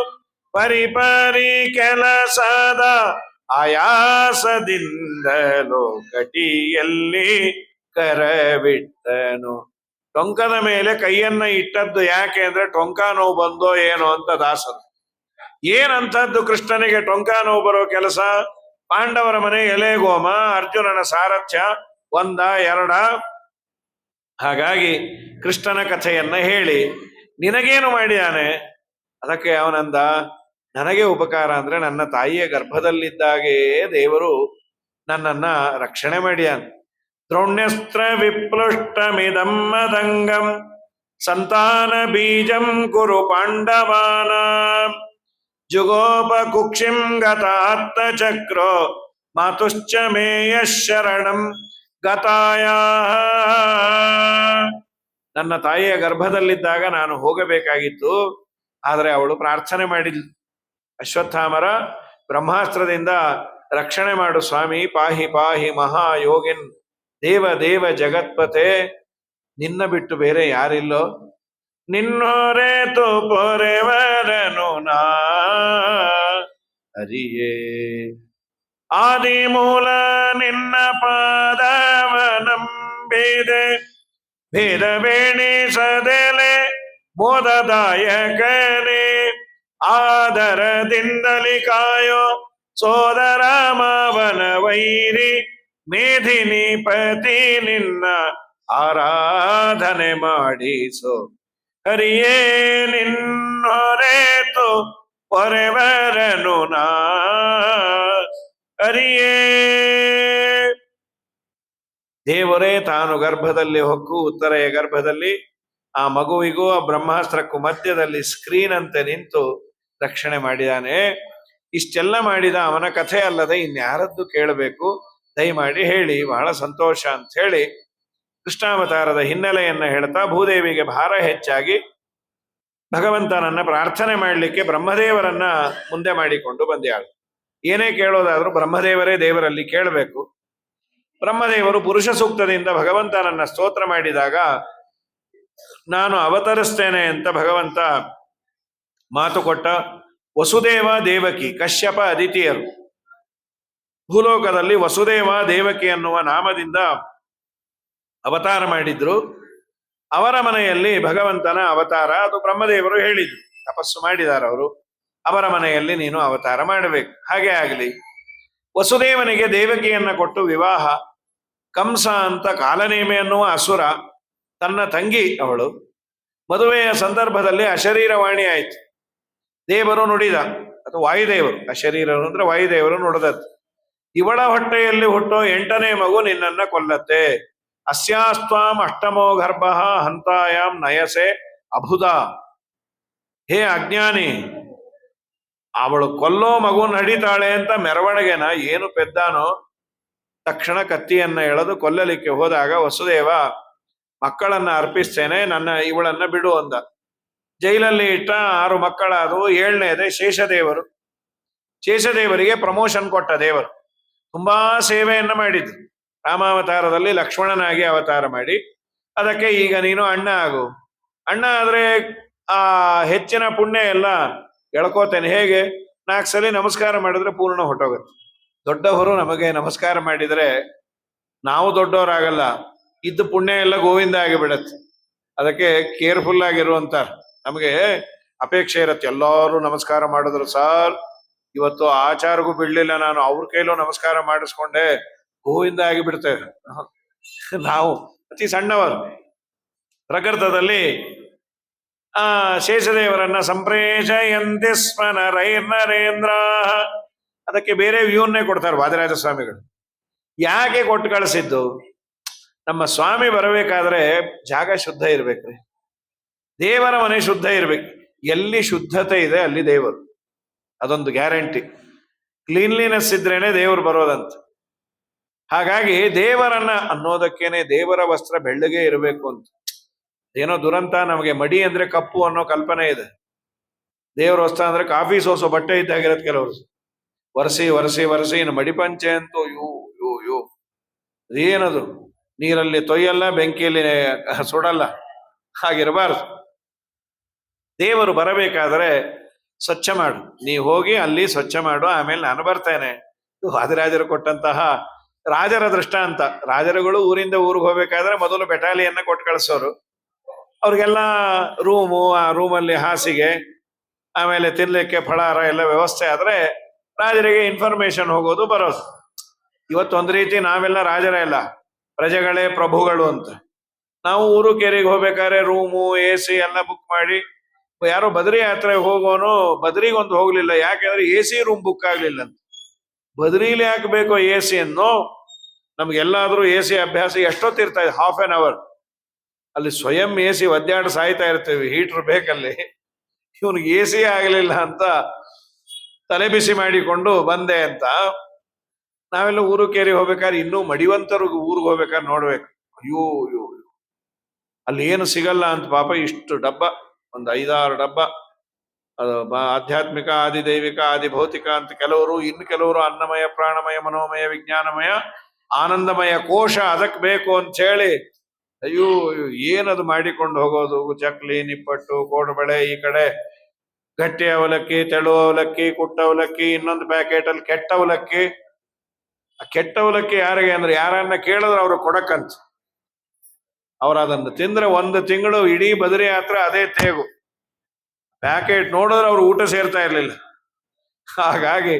[SPEAKER 1] ಪರಿಪರಿ ಕೆಲಸದ ಆಯಾಸದಿಂದಲೋ ಕಟಿಯಲ್ಲಿ ಕರವಿಟ್ಟನು. ಟೊಂಕದ ಮೇಲೆ ಕೈಯನ್ನ ಇಟ್ಟದ್ದು ಯಾಕೆ ಅಂದ್ರೆ ಟೊಂಕ ನೋವು ಬಂದೋ ಏನೋ ಅಂತ ದಾಸರು. ಏನಂತದ್ದು ಕೃಷ್ಣನಿಗೆ ಟೊಂಕ ನೋವು ಬರೋ ಕೆಲಸ? ಪಾಂಡವರ ಮನೆ ಎಲೆಗೋಮ, ಅರ್ಜುನನ ಸಾರಥ್ಯ ಒಂದ ಎರಡ? ಹಾಗಾಗಿ ಕೃಷ್ಣನ ಕಥೆಯನ್ನ ಹೇಳಿ ನಿನಗೇನು ಮಾಡಿದಾನೆ? ಅದಕ್ಕೆ ಅವನಂದ, ನನಗೆ ಉಪಕಾರ ಅಂದ್ರೆ ನನ್ನ ತಾಯಿಯ ಗರ್ಭದಲ್ಲಿದ್ದಾಗೆ ದೇವರು ನನ್ನನ್ನ ರಕ್ಷಣೆ ಮಾಡಿಯಾನ. ದ್ರೋಣ್ಯಸ್ತ್ರ ವಿಪ್ಲುಷ್ಟಮಿದಂ ಮದಂಗಂ ಸಂತಾನ ಬೀಜಂ ಕುರು ಪಾಂಡವಾನ ಜುಗೋಪ ಕುಕ್ಷಿಂ ಗತಾತ್ತ ಚಕ್ರೋ ಮಾತುಶ್ಚ ಮೇಯ ಶರಣಂ ಗತಾಯ. ನನ್ನ ತಾಯಿಯ ಗರ್ಭದಲ್ಲಿದ್ದಾಗ ನಾನು ಹೋಗಬೇಕಾಗಿತ್ತು, ಆದರೆ ಅವಳು ಪ್ರಾರ್ಥನೆ ಮಾಡಿದ್ಲು, ಅಶ್ವತ್ಥಾಮರ ಬ್ರಹ್ಮಾಸ್ತ್ರದಿಂದ ರಕ್ಷಣೆ ಮಾಡು ಸ್ವಾಮಿ, ಪಾಹಿ ಪಾಹಿ ಮಹಾಯೋಗಿನ್ ದೇವ ದೇವ ಜಗತ್ಪತೆ, ನಿನ್ನ ಬಿಟ್ಟು ಬೇರೆ ಯಾರಿಲ್ಲೋ, ನಿನ್ನೋರೇತು ಪೊರೆವರನು ನಾ ಹರಿಯೇ. ಆದಿಮೂಲ ನಿನ್ನ ಪಾದವನಂಬಿದೆ, ಭೇದವೇಣಿಸದೆಲೆ ಮೋದದಾಯಕನೇ, ಆದರದಿಂದಲಿ ಕಾಯೋ ಸೋದರ ಮಾವನ ವೈರಿ ಮೇಧಿನಿ ಪತಿ ನಿನ್ನ ಆರಾಧನೆ ಮಾಡಿಸೋ ಹರಿಯೇ. ನಿನ್ನೊರೆತು ಪೊರೆವರನು ನಾ ಹರಿಯೇ. ದೇವರೇ ತಾನು ಗರ್ಭದಲ್ಲಿ ಹೊಕ್ಕು ಉತ್ತರೆಯ ಗರ್ಭದಲ್ಲಿ ಆ ಮಗುವಿಗೂ ಆ ಬ್ರಹ್ಮಾಸ್ತ್ರಕ್ಕೂ ಮಧ್ಯದಲ್ಲಿ ಸ್ಕ್ರೀನ್ ಅಂತೆ ನಿಂತು ರಕ್ಷಣೆ ಮಾಡಿದಾನೆ. ಇಷ್ಟೆಲ್ಲ ಮಾಡಿದ ಅವನ ಕಥೆ ಅಲ್ಲದೆ ಇನ್ಯಾರದ್ದು ಕೇಳಬೇಕು, ದಯಮಾಡಿ ಹೇಳಿ, ಬಹಳ ಸಂತೋಷ ಅಂತ ಹೇಳಿ ಕೃಷ್ಣಾವತಾರದ ಹಿನ್ನೆಲೆಯನ್ನ ಹೇಳ್ತಾ ಭೂದೇವಿಗೆ ಭಾರ ಹೆಚ್ಚಾಗಿ ಭಗವಂತನನ್ನ ಪ್ರಾರ್ಥನೆ ಮಾಡಲಿಕ್ಕೆ ಬ್ರಹ್ಮದೇವರನ್ನ ಮುಂದೆ ಮಾಡಿಕೊಂಡು ಬಂದ್ಯಾಳು. ಏನೇ ಕೇಳೋದಾದ್ರೂ ಬ್ರಹ್ಮದೇವರೇ ದೇವರಲ್ಲಿ ಕೇಳಬೇಕು. ಬ್ರಹ್ಮದೇವರು ಪುರುಷ ಸೂಕ್ತದಿಂದ ಭಗವಂತನನ್ನ ಸ್ತೋತ್ರ ಮಾಡಿದಾಗ ನಾನು ಅವತರಿಸ್ತೇನೆ ಅಂತ ಭಗವಂತ ಮಾತು ಕೊಟ್ಟ. ವಸುದೇವ ದೇವಕಿ ಕಶ್ಯಪ ಅದಿತಿಯರು ಭೂಲೋಕದಲ್ಲಿ ವಸುದೇವ ದೇವಕಿ ಅನ್ನುವ ನಾಮದಿಂದ ಅವತಾರ ಮಾಡಿದ್ರು. ಅವರ ಮನೆಯಲ್ಲಿ ಭಗವಂತನ ಅವತಾರ, ಅದು ಬ್ರಹ್ಮದೇವರು ಹೇಳಿದ್ರು, ತಪಸ್ಸು ಮಾಡಿದ್ದಾರೆ ಅವರು. ಅವರ ಮನೆಯಲ್ಲಿ ನೀನು ಅವತಾರ ಮಾಡಬೇಕು, ಹಾಗೆ ಆಗಲಿ. ವಸುದೇವನಿಗೆ ದೇವಕಿಯನ್ನ ಕೊಟ್ಟು ವಿವಾಹ. ಕಂಸ ಅಂತ ಕಾಲನೇಮಿ ಅನ್ನುವ ಅಸುರ, ತನ್ನ ತಂಗಿ ಅವಳು. ಮದುವೆಯ ಸಂದರ್ಭದಲ್ಲಿ ಅಶರೀರವಾಣಿ ಆಯಿತು. ದೇವರು ನುಡಿದ, ಅಥವಾ ವಾಯುದೇವರು, ಅಶರೀರರು ಅಂದ್ರೆ ವಾಯುದೇವರು ನುಡಿದದ್ದು, ಇವಳ ಹೊಟ್ಟೆಯಲ್ಲಿ ಹುಟ್ಟೋ 8ನೇ ಮಗು ನಿನ್ನನ್ನ ಕೊಲ್ಲತ್ತೆ. ಅಸ್ಯಾಸ್ತ್ವಾಂ ಅಷ್ಟಮೋ ಗರ್ಭ ಹಂತಾಯಾಮ್ ನಯಸೆ ಅಭುದ. ಹೇ ಅಜ್ಞಾನಿ, ಅವಳು ಕೊಲ್ಲೋ ಮಗುನ್ ಹಡಿತಾಳೆ ಅಂತ ಮೆರವಣಿಗೆನ ಏನು ಪೆದ್ದಾನೋ. ತಕ್ಷಣ ಕತ್ತಿಯನ್ನ ಎಳೆದು ಕೊಲ್ಲಲಿಕ್ಕೆ ಹೋದಾಗ ವಸುದೇವ ಮಕ್ಕಳನ್ನ ಅರ್ಪಿಸ್ತೇನೆ, ಇವಳನ್ನ ಬಿಡು ಅಂದ. ಜೈಲಲ್ಲಿ ಇಟ್ಟ 6 ಮಕ್ಕಳಾದವು. 7ನೇದೇ ಶೇಷದೇವರು. ಶೇಷದೇವರಿಗೆ ಪ್ರಮೋಷನ್ ಕೊಟ್ಟ ದೇವರು. ತುಂಬಾ ಸೇವೆಯನ್ನ ಮಾಡಿದ್ರು. ರಾಮಾವತಾರದಲ್ಲಿ ಲಕ್ಷ್ಮಣನಾಗಿ ಅವತಾರ ಮಾಡಿ, ಅದಕ್ಕೆ ಈಗ ನೀನು ಅಣ್ಣ ಆಗು. ಅಣ್ಣ ಆದ್ರೆ ಆ ಹೆಚ್ಚಿನ ಪುಣ್ಯ ಎಲ್ಲ ಎಳ್ಕೋತೇನೆ. ಹೇಗೆ? 4 ಸಲ ನಮಸ್ಕಾರ ಮಾಡಿದ್ರೆ ಪೂರ್ಣ ಹೊಟ್ಟೋಗುತ್ತೆ. ದೊಡ್ಡವರು ನಮಗೆ ನಮಸ್ಕಾರ ಮಾಡಿದ್ರೆ ನಾವು ದೊಡ್ಡವರಾಗಲ್ಲ, ಇದ್ದ ಪುಣ್ಯ ಎಲ್ಲ ಗೋವಿಂದ ಆಗಿಬಿಡತ್ತೆ. ಅದಕ್ಕೆ ಕೇರ್ಫುಲ್ ಆಗಿರುವಂತಾರ. ನಮಗೆ ಅಪೇಕ್ಷೆ ಇರತ್ತೆ, ಎಲ್ಲರೂ ನಮಸ್ಕಾರ ಮಾಡಿದ್ರು ಸಾರ್, ಇವತ್ತು ಆಚಾರಗೂ ಬಿಡ್ಲಿಲ್ಲ, ನಾನು ಅವ್ರ ಕೈಲೂ ನಮಸ್ಕಾರ ಮಾಡಿಸ್ಕೊಂಡೆ, ಗೋವಿಂದ ಆಗಿಬಿಡ್ತೇವೆ. ನಾವು ಅತಿ ಸಣ್ಣವರು. ಪ್ರಕೃತದಲ್ಲಿ ಶೇಷದೇವರನ್ನ ಸಂಪ್ರೇಷಯಂತಿ ಸ್ಮ ನರೈರ್ನರೇಂದ್ರ, ಅದಕ್ಕೆ ಬೇರೆ ವ್ಯೂನ್ನೇ ಕೊಡ್ತಾರೆ ವಾದಿರಾಜ ಸ್ವಾಮಿಗಳು. ಯಾಕೆ ಕೊಟ್ಟು ಕಳಿಸಿದ್ದು? ನಮ್ಮ ಸ್ವಾಮಿ ಬರಬೇಕಾದ್ರೆ ಜಾಗ ಶುದ್ಧ ಇರ್ಬೇಕ್ರಿ, ದೇವರ ಮನೆ ಶುದ್ಧ ಇರ್ಬೇಕು. ಎಲ್ಲಿ ಶುದ್ಧತೆ ಇದೆ ಅಲ್ಲಿ ದೇವರು, ಅದೊಂದು ಗ್ಯಾರಂಟಿ. ಕ್ಲೀನ್ಲಿನೆಸ್ ಇದ್ರೇನೆ ದೇವರು ಬರೋದಂತ. ಹಾಗಾಗಿ ದೇವರನ್ನ ಅನ್ನೋದಕ್ಕೇನೆ ದೇವರ ವಸ್ತ್ರ ಬೆಳ್ಳಗೆ ಇರಬೇಕು ಅಂತ. ಏನೋ ದುರಂತ, ನಮಗೆ ಮಡಿ ಅಂದ್ರೆ ಕಪ್ಪು ಅನ್ನೋ ಕಲ್ಪನೆ ಇದೆ. ದೇವರ ವಸ್ತ್ರ ಅಂದ್ರೆ ಕಾಫಿ ಸೋಸೋ ಬಟ್ಟೆ ಇದ್ದಾಗಿರತ್ತೆ ಕೆಲವರು. ಒರೆಸಿ ಒರೆಸಿ ಒರೆಸಿ ಇನ್ನು ಮಡಿಪಂಚೆ ಅಂತೂ ಯೋ ಅದೇನದು, ನೀರಲ್ಲಿ ತೊಯ್ಯಲ್ಲ, ಬೆಂಕಿಯಲ್ಲಿ ಸುಡಲ್ಲ. ಹಾಗಿರಬಾರ್ದು. ದೇವರು ಬರಬೇಕಾದ್ರೆ ಸ್ವಚ್ಛ ಮಾಡು, ನೀ ಹೋಗಿ ಅಲ್ಲಿ ಸ್ವಚ್ಛ ಮಾಡು, ಆಮೇಲೆ ನಾನು ಬರ್ತೇನೆ. ವಾದಿರಾಜರು ಕೊಟ್ಟಂತಹ ರಾಜರ ದೃಷ್ಟಾಂತ. ರಾಜರುಗಳು ಊರಿಂದ ಊರಿಗೆ ಹೋಗ್ಬೇಕಾದ್ರೆ ಮೊದಲು ಬೆಟಾಲಿಯನ್ನ ಕೊಟ್ಟು ಕಳಿಸೋರು. ಅವ್ರಿಗೆಲ್ಲ ರೂಮು, ಆ ರೂಮಲ್ಲಿ ಹಾಸಿಗೆ, ಆಮೇಲೆ ತಿನ್ಲಿಕ್ಕೆ ಫಳಾರ ಎಲ್ಲ ವ್ಯವಸ್ಥೆ ಆದ್ರೆ ರಾಜರಿಗೆ ಇನ್ಫಾರ್ಮೇಶನ್ ಹೋಗೋದು ಬರೋದು. ಇವತ್ತೊಂದು ರೀತಿ ನಾವೆಲ್ಲ ರಾಜರೇ ಇಲ್ಲ, ಪ್ರಜೆಗಳೇ ಪ್ರಭುಗಳು ಅಂತ. ನಾವು ಊರು ಕೇರಿಗೆ ಹೋಗ್ಬೇಕಾದ್ರೆ ರೂಮು, AC ಎಲ್ಲ ಬುಕ್ ಮಾಡಿ. ಯಾರೋ ಬದ್ರಿ ಯಾತ್ರೆ ಹೋಗೋನು ಬದ್ರಿಗೆ ಒಂದು ಹೋಗ್ಲಿಲ್ಲ, ಯಾಕೆಂದ್ರೆ AC ರೂಮ್ ಬುಕ್ ಆಗ್ಲಿಲ್ಲ ಅಂತ. ಬದ್ರೀಲಿ ಹಾಕ್ಬೇಕು AC ಅನ್ನು. ನಮ್ಗೆಲ್ಲಾದ್ರೂ AC ಅಭ್ಯಾಸ ಎಷ್ಟೊತ್ತಿರ್ತಾ ಇದೆ, ½ an hour. ಅಲ್ಲಿ ಸ್ವಯಂ AC ಒದ್ದಾಡಿ ಸಾಯ್ತಾ ಇರ್ತೀವಿ, ಹೀಟರ್ ಬೇಕಲ್ಲಿ. ಇವನಿಗೆ AC ಆಗ್ಲಿಲ್ಲ ಅಂತ ತಲೆ ಬಿಸಿ ಮಾಡಿಕೊಂಡು ಬಂದೆ ಅಂತ. ನಾವೆಲ್ಲ ಊರು ಕೇರಿ ಹೋಗ್ಬೇಕಾದ್ರೆ ಇನ್ನೂ ಮಡಿವಂತರು ಊರಿಗೆ ಹೋಗ್ಬೇಕಾದ್ರೆ ನೋಡ್ಬೇಕು, ಅಯ್ಯೋ ಅಲ್ಲಿ ಏನು ಸಿಗಲ್ಲ ಅಂತ ಪಾಪ. ಇಷ್ಟು ಡಬ್ಬ, ಒಂದು 5-6 ಡಬ್ಬ. ಅದು ಆಧ್ಯಾತ್ಮಿಕ, ಆದಿದೈವಿಕ, ಆದಿಭೌತಿಕ ಅಂತ ಕೆಲವರು, ಇನ್ನು ಕೆಲವರು ಅನ್ನಮಯ, ಪ್ರಾಣಮಯ, ಮನೋಮಯ, ವಿಜ್ಞಾನಮಯ, ಆನಂದಮಯ ಕೋಶ ಅದಕ್ಕೆ ಬೇಕು ಅಂತ ಹೇಳಿ ಅಯ್ಯೋ ಏನದು ಮಾಡಿಕೊಂಡು ಹೋಗೋದು. ಚಕ್ಲಿ, ನಿಪ್ಪಟ್ಟು, ಕೋಡುಬಳೆ, ಈ ಕಡೆ ಗಟ್ಟಿ ಅವಲಕ್ಕಿ, ತೆಳು ಅವಲಕ್ಕಿ, ಕುಟ್ಟ ಅವಲಕ್ಕಿ, ಇನ್ನೊಂದು ಪ್ಯಾಕೆಟ್ ಅಲ್ಲಿ ಕೆಟ್ಟ ಅವಲಕ್ಕಿ. ಆ ಕೆಟ್ಟ ಅವಲಕ್ಕಿ ಯಾರಿಗೆ ಅಂದ್ರೆ ಯಾರನ್ನ ಕೇಳಿದ್ರೆ ಅವ್ರು ಕೊಡಕ್ಕಂತ. ಅವ್ರು ಅದನ್ನು ತಿಂದ್ರೆ 1 ತಿಂಗಳು ಇಡೀ ಬದರಿ ಯಾತ್ರೆ ಅದೇ ತೇಗು. ಪ್ಯಾಕೆಟ್ ನೋಡಿದ್ರೆ ಅವ್ರು ಊಟ ಸೇರ್ತಾ ಇರ್ಲಿಲ್ಲ. ಹಾಗಾಗಿ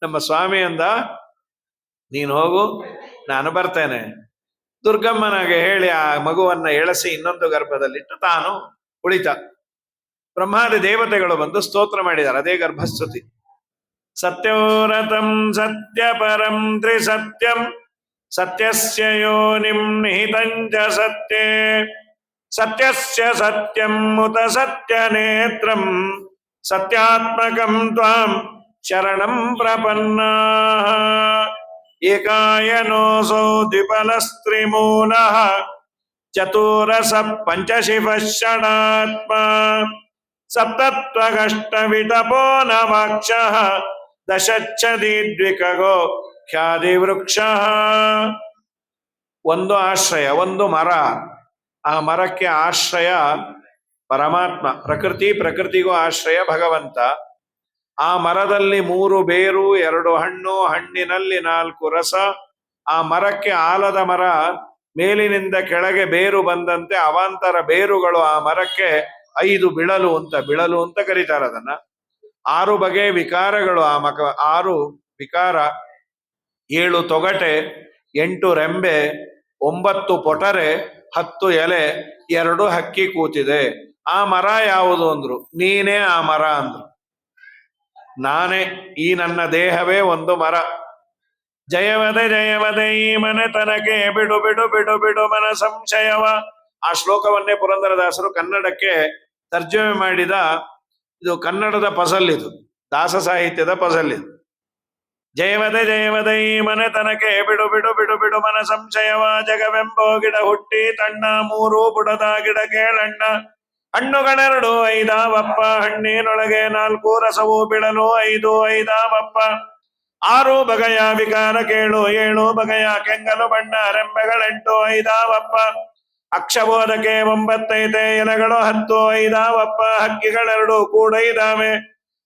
[SPEAKER 1] ನಮ್ಮ ಸ್ವಾಮಿ ಅಂದ, ನೀನು ಹೋಗು, ನಾನು ಬರ್ತೇನೆ. ದುರ್ಗಮ್ಮನಾಗೆ ಹೇಳಿ ಆ ಮಗುವನ್ನ ಎಳಸಿ ಇನ್ನೊಂದು ಗರ್ಭದಲ್ಲಿಟ್ಟು ತಾನು ಉಳಿತ. ಬ್ರಹ್ಮಾದಿ ದೇವತೆಗಳು ಬಂದು ಸ್ತೋತ್ರ ಮಾಡಿದ್ದಾರೆ, ಅದೇ ಗರ್ಭಸ್ತುತಿ. ಸತ್ಯೋರತಂ ಸತ್ಯ ಪರಂ ತ್ರಿಸತ್ಯಂ ಸತ್ಯಸ್ಯ ಯೋನಿಂ ನಿಹಿತಂಚ ಸತ್ಯೇ ಸತ್ಯಸ್ಯ ಸತ್ಯಂ ಮುತ ಸತ್ಯ ನೇತ್ರಂ ಸತ್ಯಾತ್ಮಕಂ ತ್ವಾಂ ಶರಣಂ ಪ್ರಪನ್ನಾಃ. ಏಕಾಯನೋಸೋ ದ್ವಿಪಲಸ್ತ್ರಿಮೂಲಃ ಚತುರಸ ಪಂಚಶಿವ ಷಡಾತ್ಮ ಸಪ್ತತ್ವಗಷ್ಟ ವಿಟಪೋ ನವಾಕ್ಷ ದಶಚ್ಛದಿ ದ್ವಿಕಗೋ ಖ್ಯಾದಿ ವೃಕ್ಷ. ಒಂದು ಆಶ್ರಯ, ಒಂದು ಮರ. ಆ ಮರಕ್ಕೆ ಆಶ್ರಯ ಪರಮಾತ್ಮ, ಪ್ರಕೃತಿಗೂ ಆಶ್ರಯ ಭಗವಂತ. ಆ ಮರದಲ್ಲಿ 3 ಬೇರು 2 ಹಣ್ಣು, ಹಣ್ಣಿನಲ್ಲಿ 4 ರಸ. ಆ ಮರಕ್ಕೆ ಆಲದ ಮರ ಮೇಲಿನಿಂದ ಕೆಳಗೆ ಬೇರು ಬಂದಂತೆ ಅವಾಂತರ ಬೇರುಗಳು. ಆ ಮರಕ್ಕೆ 5 ಬಿಳಲು ಅಂತ ಕರೀತಾರೆ ಅದನ್ನ. 6 ಬಗೆಯ ವಿಕಾರಗಳು ಆ 6 ವಿಕಾರ, 7 ತೊಗಟೆ, 8 ರೆಂಬೆ, 9 ಪೊಟರೆ, 10 ಎಲೆ, 2 ಹಕ್ಕಿ ಕೂತಿದೆ. ಆ ಮರ ಯಾವುದು ಅಂದ್ರು. ನೀನೇ ಆ ಮರ ಅಂದ್ರು. ನಾನೇ, ಈ ನನ್ನ ದೇಹವೇ ಒಂದು ಮರ. ಜಯವದೆ ಈ ಮನೆತನಕ್ಕೆ ಬಿಡು ಬಿಡು ಬಿಡು ಬಿಡು ಮನ ಸಂಶಯವ. ಆ ಶ್ಲೋಕವನ್ನೇ ಪುರಂದರದಾಸರು ಕನ್ನಡಕ್ಕೆ ತರ್ಜಮೆ ಮಾಡಿದ. ಇದು ಕನ್ನಡದ ಪಜಲ್, ಇದು ದಾಸ ಸಾಹಿತ್ಯದ ಪಜಲ್ ಇದು. ಜಯವದೆ ಈ ಮನೆತನಕ್ಕೆ ಬಿಡು ಬಿಡು ಬಿಡು ಬಿಡು ಮನ ಸಂಶಯವ. ಜಗವೆಂಬೋ ಗಿಡ ಹುಟ್ಟಿ ತಣ್ಣ 3 ಬುಡದ ಗಿಡ ಕೇಳಣ್ಣ. ಹಣ್ಣುಗಳೆರಡು 5 ಹಣ್ಣಿನೊಳಗೆ 4 ರಸವು ಬಿಳಲು 5 5 6 ಬಗೆಯ ವಿಕಾರ ಕೇಳು 7 ಬಗೆಯ ಕೆಂಗಲು ಬಣ್ಣ. ರೆಂಬೆಗಳೆಂಟು 5 ಅಕ್ಷಬೋಧಕ್ಕೆ 9 ಐತೆ, ಎಲೆಗಳು 10 5 ಹಕ್ಕಿಗಳೆರಡು ಕೂಡ ಇದಾವೆ.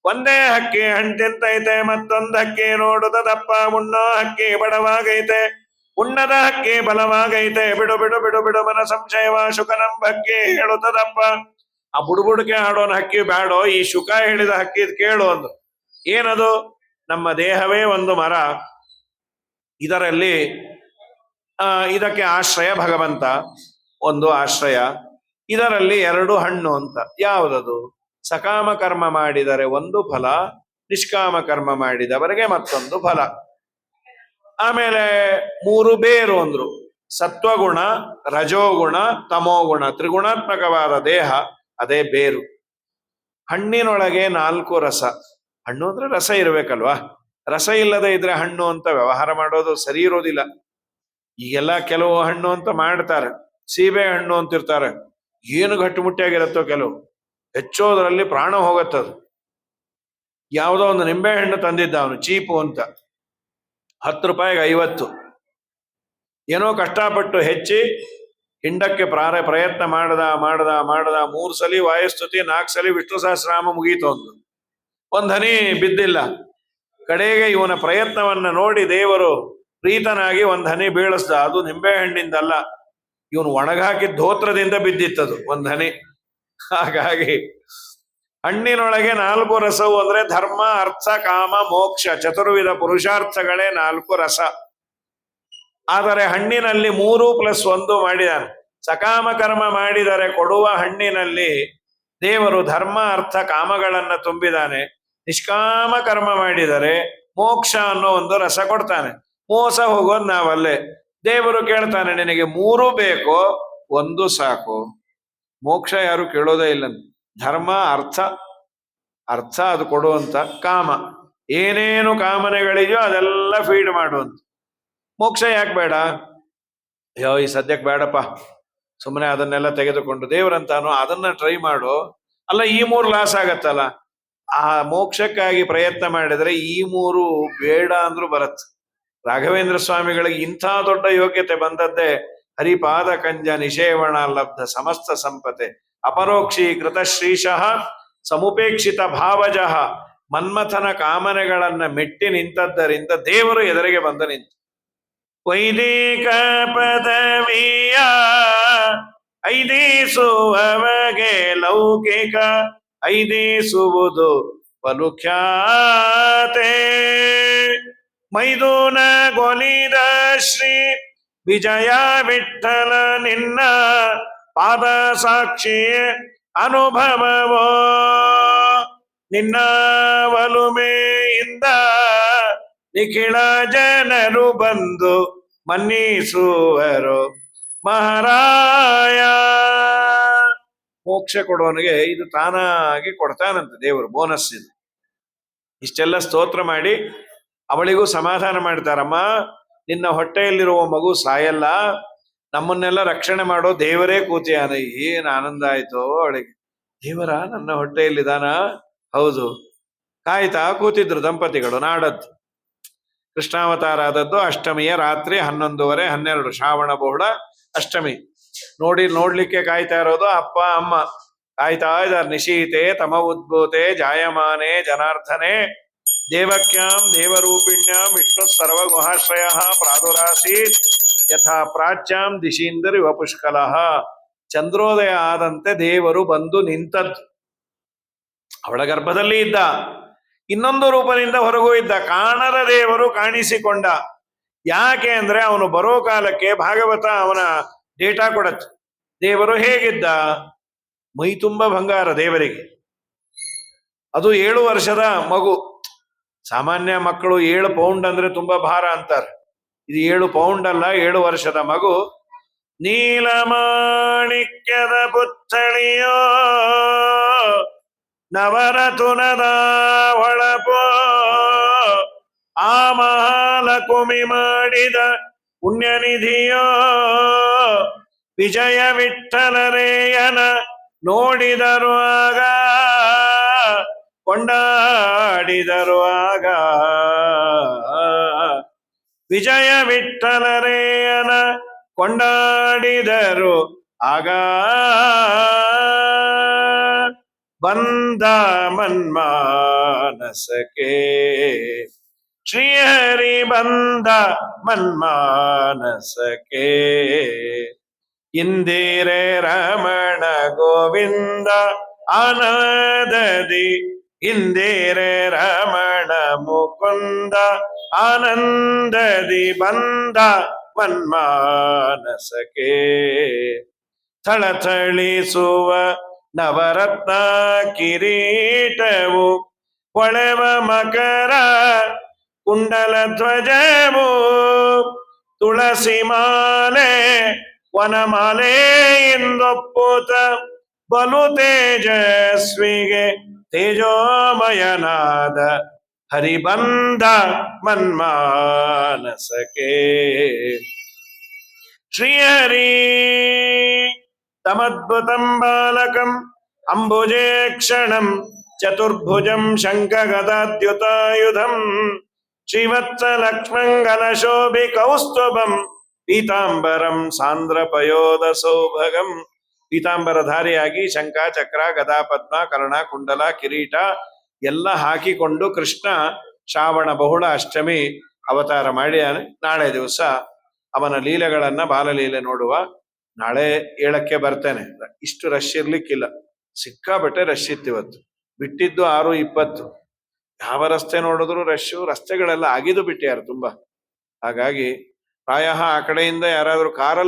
[SPEAKER 1] ಒಂದೇ ಹಕ್ಕಿ ಹಣ್ಣು ತಿಂತೈತೆ, ಮತ್ತೊಂದು ಹಕ್ಕಿ ನೋಡುದ ದಪ್ಪ. ಉಣ್ಣೋ ಹಕ್ಕಿ ಬಡವಾಗೈತೆ, ಉಣ್ಣದ ಹಕ್ಕಿ ಬಲವಾಗೈತೆ. ಬಿಡು ಬಿಡು ಬಿಡು ಬಿಡು ಮನ ಸಂಶಯವ. ಶುಕನಂಬ ಹಕ್ಕಿ ಹೇಳುತ್ತದಪ್ಪ. ಆ ಬುಡುಬುಡುಕೆ ಹಾಡೋನ ಹಕ್ಕಿ ಬ್ಯಾಡೋ, ಈ ಶುಕ ಹೇಳಿದ ಹಕ್ಕಿ ಕೇಳು ಅಂದ್ರು. ಏನದು? ನಮ್ಮ ದೇಹವೇ ಒಂದು ಮರ. ಇದರಲ್ಲಿ ಇದಕ್ಕೆ ಆಶ್ರಯ ಭಗವಂತ, ಒಂದು ಆಶ್ರಯ. ಇದರಲ್ಲಿ 2 ಹಣ್ಣು ಅಂತ. ಯಾವುದದು? ಸಕಾಮ ಕರ್ಮ ಮಾಡಿದರೆ ಒಂದು ಫಲ, ನಿಷ್ಕಾಮ ಕರ್ಮ ಮಾಡಿದವರಿಗೆ ಮತ್ತೊಂದು ಫಲ. ಆಮೇಲೆ 3 ಬೇರು ಅಂದ್ರು. ಸತ್ವಗುಣ, ರಜೋಗುಣ, ತಮೋಗುಣ, ತ್ರಿಗುಣಾತ್ಮಕವಾದ ದೇಹ, ಅದೇ ಬೇರು. ಹಣ್ಣಿನೊಳಗೆ 4 ರಸ. ಹಣ್ಣು ಅಂದ್ರೆ ರಸ ಇರ್ಬೇಕಲ್ವಾ? ರಸ ಇಲ್ಲದೆ ಇದ್ರೆ ಹಣ್ಣು ಅಂತ ವ್ಯವಹಾರ ಮಾಡೋದು ಸರಿ ಇರೋದಿಲ್ಲ. ಈಗೆಲ್ಲ ಕೆಲವು ಹಣ್ಣು ಅಂತ ಮಾಡ್ತಾರೆ, ಸೀಬೆ ಹಣ್ಣು ಅಂತಿರ್ತಾರೆ. ಏನು ಗಟ್ಟಿಮುಟ್ಟಿಯಾಗಿರುತ್ತೋ ಕೆಲವು, ಹೆಚ್ಚೋದ್ರಲ್ಲಿ ಪ್ರಾಣ ಹೋಗತ್ತದು. ಯಾವುದೋ ಒಂದು ನಿಂಬೆ ಹಣ್ಣು ತಂದಿದ್ದ ಅವನು, ಚೀಪು ಅಂತ, 10 ರೂಪಾಯಿಗೆ 50. ಏನೋ ಕಷ್ಟಪಟ್ಟು ಹೆಚ್ಚಿ ಹಿಂಡಕ್ಕೆ ಪ್ರಯತ್ನ ಮಾಡದ 3 ಸಲಿ ವಾಯುಸ್ತುತಿ, 4 ಸಲಿ ವಿಷ್ಣು ಸಹಸ್ರನಾಮ ಮುಗೀತು. ಒಂದು ಹನಿ ಬಿದ್ದಿಲ್ಲ. ಕಡೆಗೆ ಇವನ ಪ್ರಯತ್ನವನ್ನ ನೋಡಿ ದೇವರು ಪ್ರೀತನಾಗಿ 1 ಹನಿ ಬೀಳಿಸ್ದ. ಅದು ನಿಂಬೆ ಹಣ್ಣಿಂದಲ್ಲ, ಇವನು ಒಣಗಾಕಿದ ಧೋತ್ರದಿಂದ ಬಿದ್ದಿತ್ತದು 1 ಹನಿ. ಹಾಗಾಗಿ ಹಣ್ಣಿನೊಳಗೆ 4 ರಸವು ಅಂದ್ರೆ ಧರ್ಮ, ಅರ್ಥ, ಕಾಮ, ಮೋಕ್ಷ, ಚತುರ್ವಿಧ ಪುರುಷಾರ್ಥಗಳೇ 4 ರಸ. ಆದರೆ ಹಣ್ಣಿನಲ್ಲಿ 3+1 ಮಾಡಿದಾನೆ. ಸಕಾಮ ಕರ್ಮ ಮಾಡಿದರೆ ಕೊಡುವ ಹಣ್ಣಿನಲ್ಲಿ ದೇವರು ಧರ್ಮ, ಅರ್ಥ, ಕಾಮಗಳನ್ನ ತುಂಬಿದಾನೆ. ನಿಷ್ಕಾಮ ಕರ್ಮ ಮಾಡಿದರೆ ಮೋಕ್ಷ ಅನ್ನೋ ಒಂದು ರಸ ಕೊಡ್ತಾನೆ. ಮೋಸ ಹೋಗೋದು ನಾವಲ್ಲೇ. ದೇವರು ಕೇಳ್ತಾನೆ, ನಿನಗೆ 3 ಬೇಕೋ 1 ಸಾಕು? ಮೋಕ್ಷ ಯಾರು ಕೇಳೋದೇ ಇಲ್ಲ. ಧರ್ಮ, ಅರ್ಥ ಅದು ಕೊಡುವಂತ, ಕಾಮ ಏನೇನು ಕಾಮನೆಗಳಿದೆಯೋ ಅದೆಲ್ಲ ಫೀಡ್ ಮಾಡುವಂತ. ಮೋಕ್ಷ ಯಾಕೆ ಬೇಡ? ಅಯ್ಯೋ ಈ ಸದ್ಯಕ್ಕೆ ಬೇಡಪ್ಪ, ಸುಮ್ಮನೆ ಅದನ್ನೆಲ್ಲ ತೆಗೆದುಕೊಂಡು ದೇವರಂತಾನು ಅದನ್ನ ಟ್ರೈ ಮಾಡು. ಅಲ್ಲ, ಈ 3 ಲಾಸ್ ಆಗತ್ತಲ್ಲ. ಆ ಮೋಕ್ಷಕ್ಕಾಗಿ ಪ್ರಯತ್ನ ಮಾಡಿದ್ರೆ ಈ 3 ಬೇಡ ಅಂದ್ರೂ ಬರತ್ತೆ. ರಾಘವೇಂದ್ರ ಸ್ವಾಮಿಗಳಿಗೆ ಇಂಥ ದೊಡ್ಡ ಯೋಗ್ಯತೆ ಬಂದದ್ದೇ ಹರಿಪಾದ ಕಂಜ ನಿಷೇವಣ ಲಬ್ಧ ಸಮಸ್ತ ಸಂಪತೆ ಅಪರೋಕ್ಷೀಕೃತ ಶ್ರೀಶಃ ಸಮುಪೇಕ್ಷಿತ ಭಾವಜಃ. ಮನ್ಮಥನ ಕಾಮನೆಗಳನ್ನ ಮೆಟ್ಟಿ ನಿಂತದ್ದರಿಂದ ದೇವರು ಎದುರಿಗೆ ಬಂದ ನಿಂತು. ವೈದಿಕ ಪದವಿಯ ಐದಿಸುವವಗೆ ಲೌಕಿಕ ಐದಿಸುವುದು ಬಲುಖ್ಯಾತೆ. ಮೈದುನ ಗೊಲಿದ ಶ್ರೀ ವಿಜಯ ವಿಠಲ ನಿನ್ನ ಪಾದ ಸಾಕ್ಷಿ ಅನುಭವವೋ. ನಿನ್ನ ಒಲುಮೆಯಿಂದ ನಿಖಿಳ ಜನರು ಬಂದು ಮನ್ನಿಸುವರು ಮಹಾರಾಯ. ಮೋಕ್ಷ ಕೊಡೋನಿಗೆ ಇದು ತಾನಾಗಿ ಕೊಡ್ತಾನಂತೆ ದೇವರು, ಬೋನಸ್ ಇದು. ಇಷ್ಟೆಲ್ಲ ಸ್ತೋತ್ರ ಮಾಡಿ ಅವಳಿಗೂ ಸಮಾಧಾನ ಮಾಡ್ತಾರಮ್ಮ, ನಿನ್ನ ಹೊಟ್ಟೆಯಲ್ಲಿರುವ ಮಗು ಸಾಯಲ್ಲ, ನಮ್ಮನ್ನೆಲ್ಲ ರಕ್ಷಣೆ ಮಾಡೋ ದೇವರೇ ಕೂತಿಯಾನ. ಏನ್ ಆನಂದ ಆಯ್ತು ಅವಳಿಗೆ. ದೇವರ ನನ್ನ ಹೊಟ್ಟೆಯಲ್ಲಿದಾನ? ಹೌದು. ಕಾಯ್ತಾ ಕೂತಿದ್ರು ದಂಪತಿಗಳು. ನಾಡದ್ದು ಕೃಷ್ಣಾವತಾರ ಆದದ್ದು ಅಷ್ಟಮಿಯ ರಾತ್ರಿ 11:30, 12 ಶ್ರಾವಣ ಬಹುಳ ಅಷ್ಟಮಿ. ನೋಡ್ಲಿಕ್ಕೆ ಕಾಯ್ತಾ ಇರೋದು ಅಪ್ಪ ಅಮ್ಮ. ಕಾಯ್ತಾ ಇದ್ದಾರೆ. ನಿಶೀತೆ ತಮ ಉದ್ಭೂತೆ ಜಾಯಮಾನೆ ಜನಾರ್ದನೆ ದೇವಕ್ಯಾಂ ದೇವರೂಪಿಣ್ಯಾಂ ವಿಷ್ಣು ಸರ್ವ ಗುಹಾಶ್ರಯ ಪ್ರಾದುರಾಸೀತ್ ಯಥಾ ಪ್ರಾಚ್ಯಾಂ ದಿಶೀಂದರಿವ ಪುಷ್ಕಲ. ಚಂದ್ರೋದಯ ಆದಂತೆ ದೇವರು ಬಂದು ನಿಂತದ್ದು. ಅವಳ ಗರ್ಭದಲ್ಲಿ ಇದ್ದ. ಇನ್ನೊಂದು ರೂಪದಿಂದ ಹೊರಗೂ ಇದ್ದ. ಕಾಣದ ದೇವರು ಕಾಣಿಸಿಕೊಂಡ. ಯಾಕೆ ಅಂದ್ರೆ ಅವನು ಬರೋ ಕಾಲಕ್ಕೆ ಭಾಗವತ ಅವನ ಡೇಟಾ ಕೊಡತ್ತೆ. ದೇವರು ಹೇಗಿದ್ದ? ಮೈ ತುಂಬ ಬಂಗಾರ ದೇವರಿಗೆ. ಅದು 7 ವರ್ಷದ ಮಗು. ಸಾಮಾನ್ಯ ಮಕ್ಕಳು 7 ಪೌಂಡ್ ಅಂದ್ರೆ ತುಂಬಾ ಭಾರ ಅಂತಾರೆ. ಇದು 7 ಪೌಂಡ್ ಅಲ್ಲ, 7 ವರ್ಷದ ಮಗು. ನೀಲಮಾಣಿಕ್ಯದ ಪುತ್ಥಳಿಯೋ ನವರತುನದ ಹೊಳಪೋ ಆ ಮಹಾಲಕುಮಿ ಮಾಡಿದ ಪುಣ್ಯನಿಧಿಯೋ ವಿಜಯ ವಿಠ್ಠಲರೇಯನ ನೋಡಿದರು ಆಗ ಕೊಂಡಾಡಿದರು ಆಗ. ವಿಜಯ ವಿಠ್ಠಲರೇಯನ ಕೊಂಡಾಡಿದರು ಆಗ. ಬಂದ ಮನ್ಮಾನಸಕ್ಕೆ ಶ್ರೀಹರಿ ಬಂದ ಮನ್ಮಾನಸಕ್ಕೆ. ಇಂದಿರೆ ರಮಣ ಗೋವಿಂದ ಆನಂದದಿ ಇಂದಿರೆ ರಮಣ ಮುಕುಂದ ಆನಂದದಿ ಬಂದ ಮನ್ಮಾನಸಕ್ಕೆ. ಥಳಥಳಿಸುವ ನವರತ್ನ ಕಿರೀಟವು ಹೊಳೆವ ಮಕರ ಕುಂಡಲ ಧ್ವಜವು ತುಳಸಿ ಮಾಲೆ ವನಮಾಲೆ ಎಂದೊಪ್ಪುತ ಬಲು ತೇಜಸ್ವಿಗೆ ತೇಜೋಮಯನಾದ ಹರಿಬಂಧ ಮನ್ಮಾನಸಕ್ಕೆ. ಶ್ರೀಹರಿ ತಮದ್ಭುತಂ ಬಾಲಕಂ ಅಂಬುಜೇ ಕ್ಷಣಂ ಚತುರ್ಭುಜಂ ಶಂಖಗದಾದ್ಯುತಾಯುಧಂ ಶ್ರೀವತ್ಸ ಲಕ್ಷ್ಮಂಗಲ ಶೋಭಿ ಕೌಸ್ತುಭಂ ಪೀತಾಂಬರಂ ಸಾಂದ್ರ ಪಯೋಧ ಸೌಭಗಂ. ಪೀತಾಂಬರಧಾರಿಯಾಗಿ ಶಂಖ ಚಕ್ರ ಗದಾ ಪದ್ಮ ಕರ್ಣ ಕುಂಡಲ ಕಿರೀಟ ಎಲ್ಲ ಹಾಕಿಕೊಂಡು ಕೃಷ್ಣ ಶ್ರಾವಣ ಬಹುಳ ಅಷ್ಟಮಿ ಅವತಾರ ಮಾಡಿ ನಾಳೆ ದಿವಸ ಅವನ ಲೀಲೆಗಳನ್ನ ಬಾಲಲೀಲೆ ನೋಡುವ. ನಾಳೆ 7ಕ್ಕೆ ಬರ್ತೇನೆ. ಇಷ್ಟು ರಶ್ ಇರ್ಲಿಕ್ಕಿಲ್ಲ, ಸಿಕ್ಕಾಬಟ್ಟೆ ರಶ್ ಇತ್ತು ಇವತ್ತು. ಬಿಟ್ಟಿದ್ದು 6:20. ಯಾವ ರಸ್ತೆ ನೋಡಿದ್ರು ರಶ್ಶು. ರಸ್ತೆಗಳೆಲ್ಲ ಅಗಿದು ಬಿಟ್ಟಿಯಾರು ತುಂಬಾ. ಹಾಗಾಗಿ ಪ್ರಾಯ ಆ ಕಡೆಯಿಂದ ಯಾರಾದ್ರೂ ಕಾರಲ್ಲಿ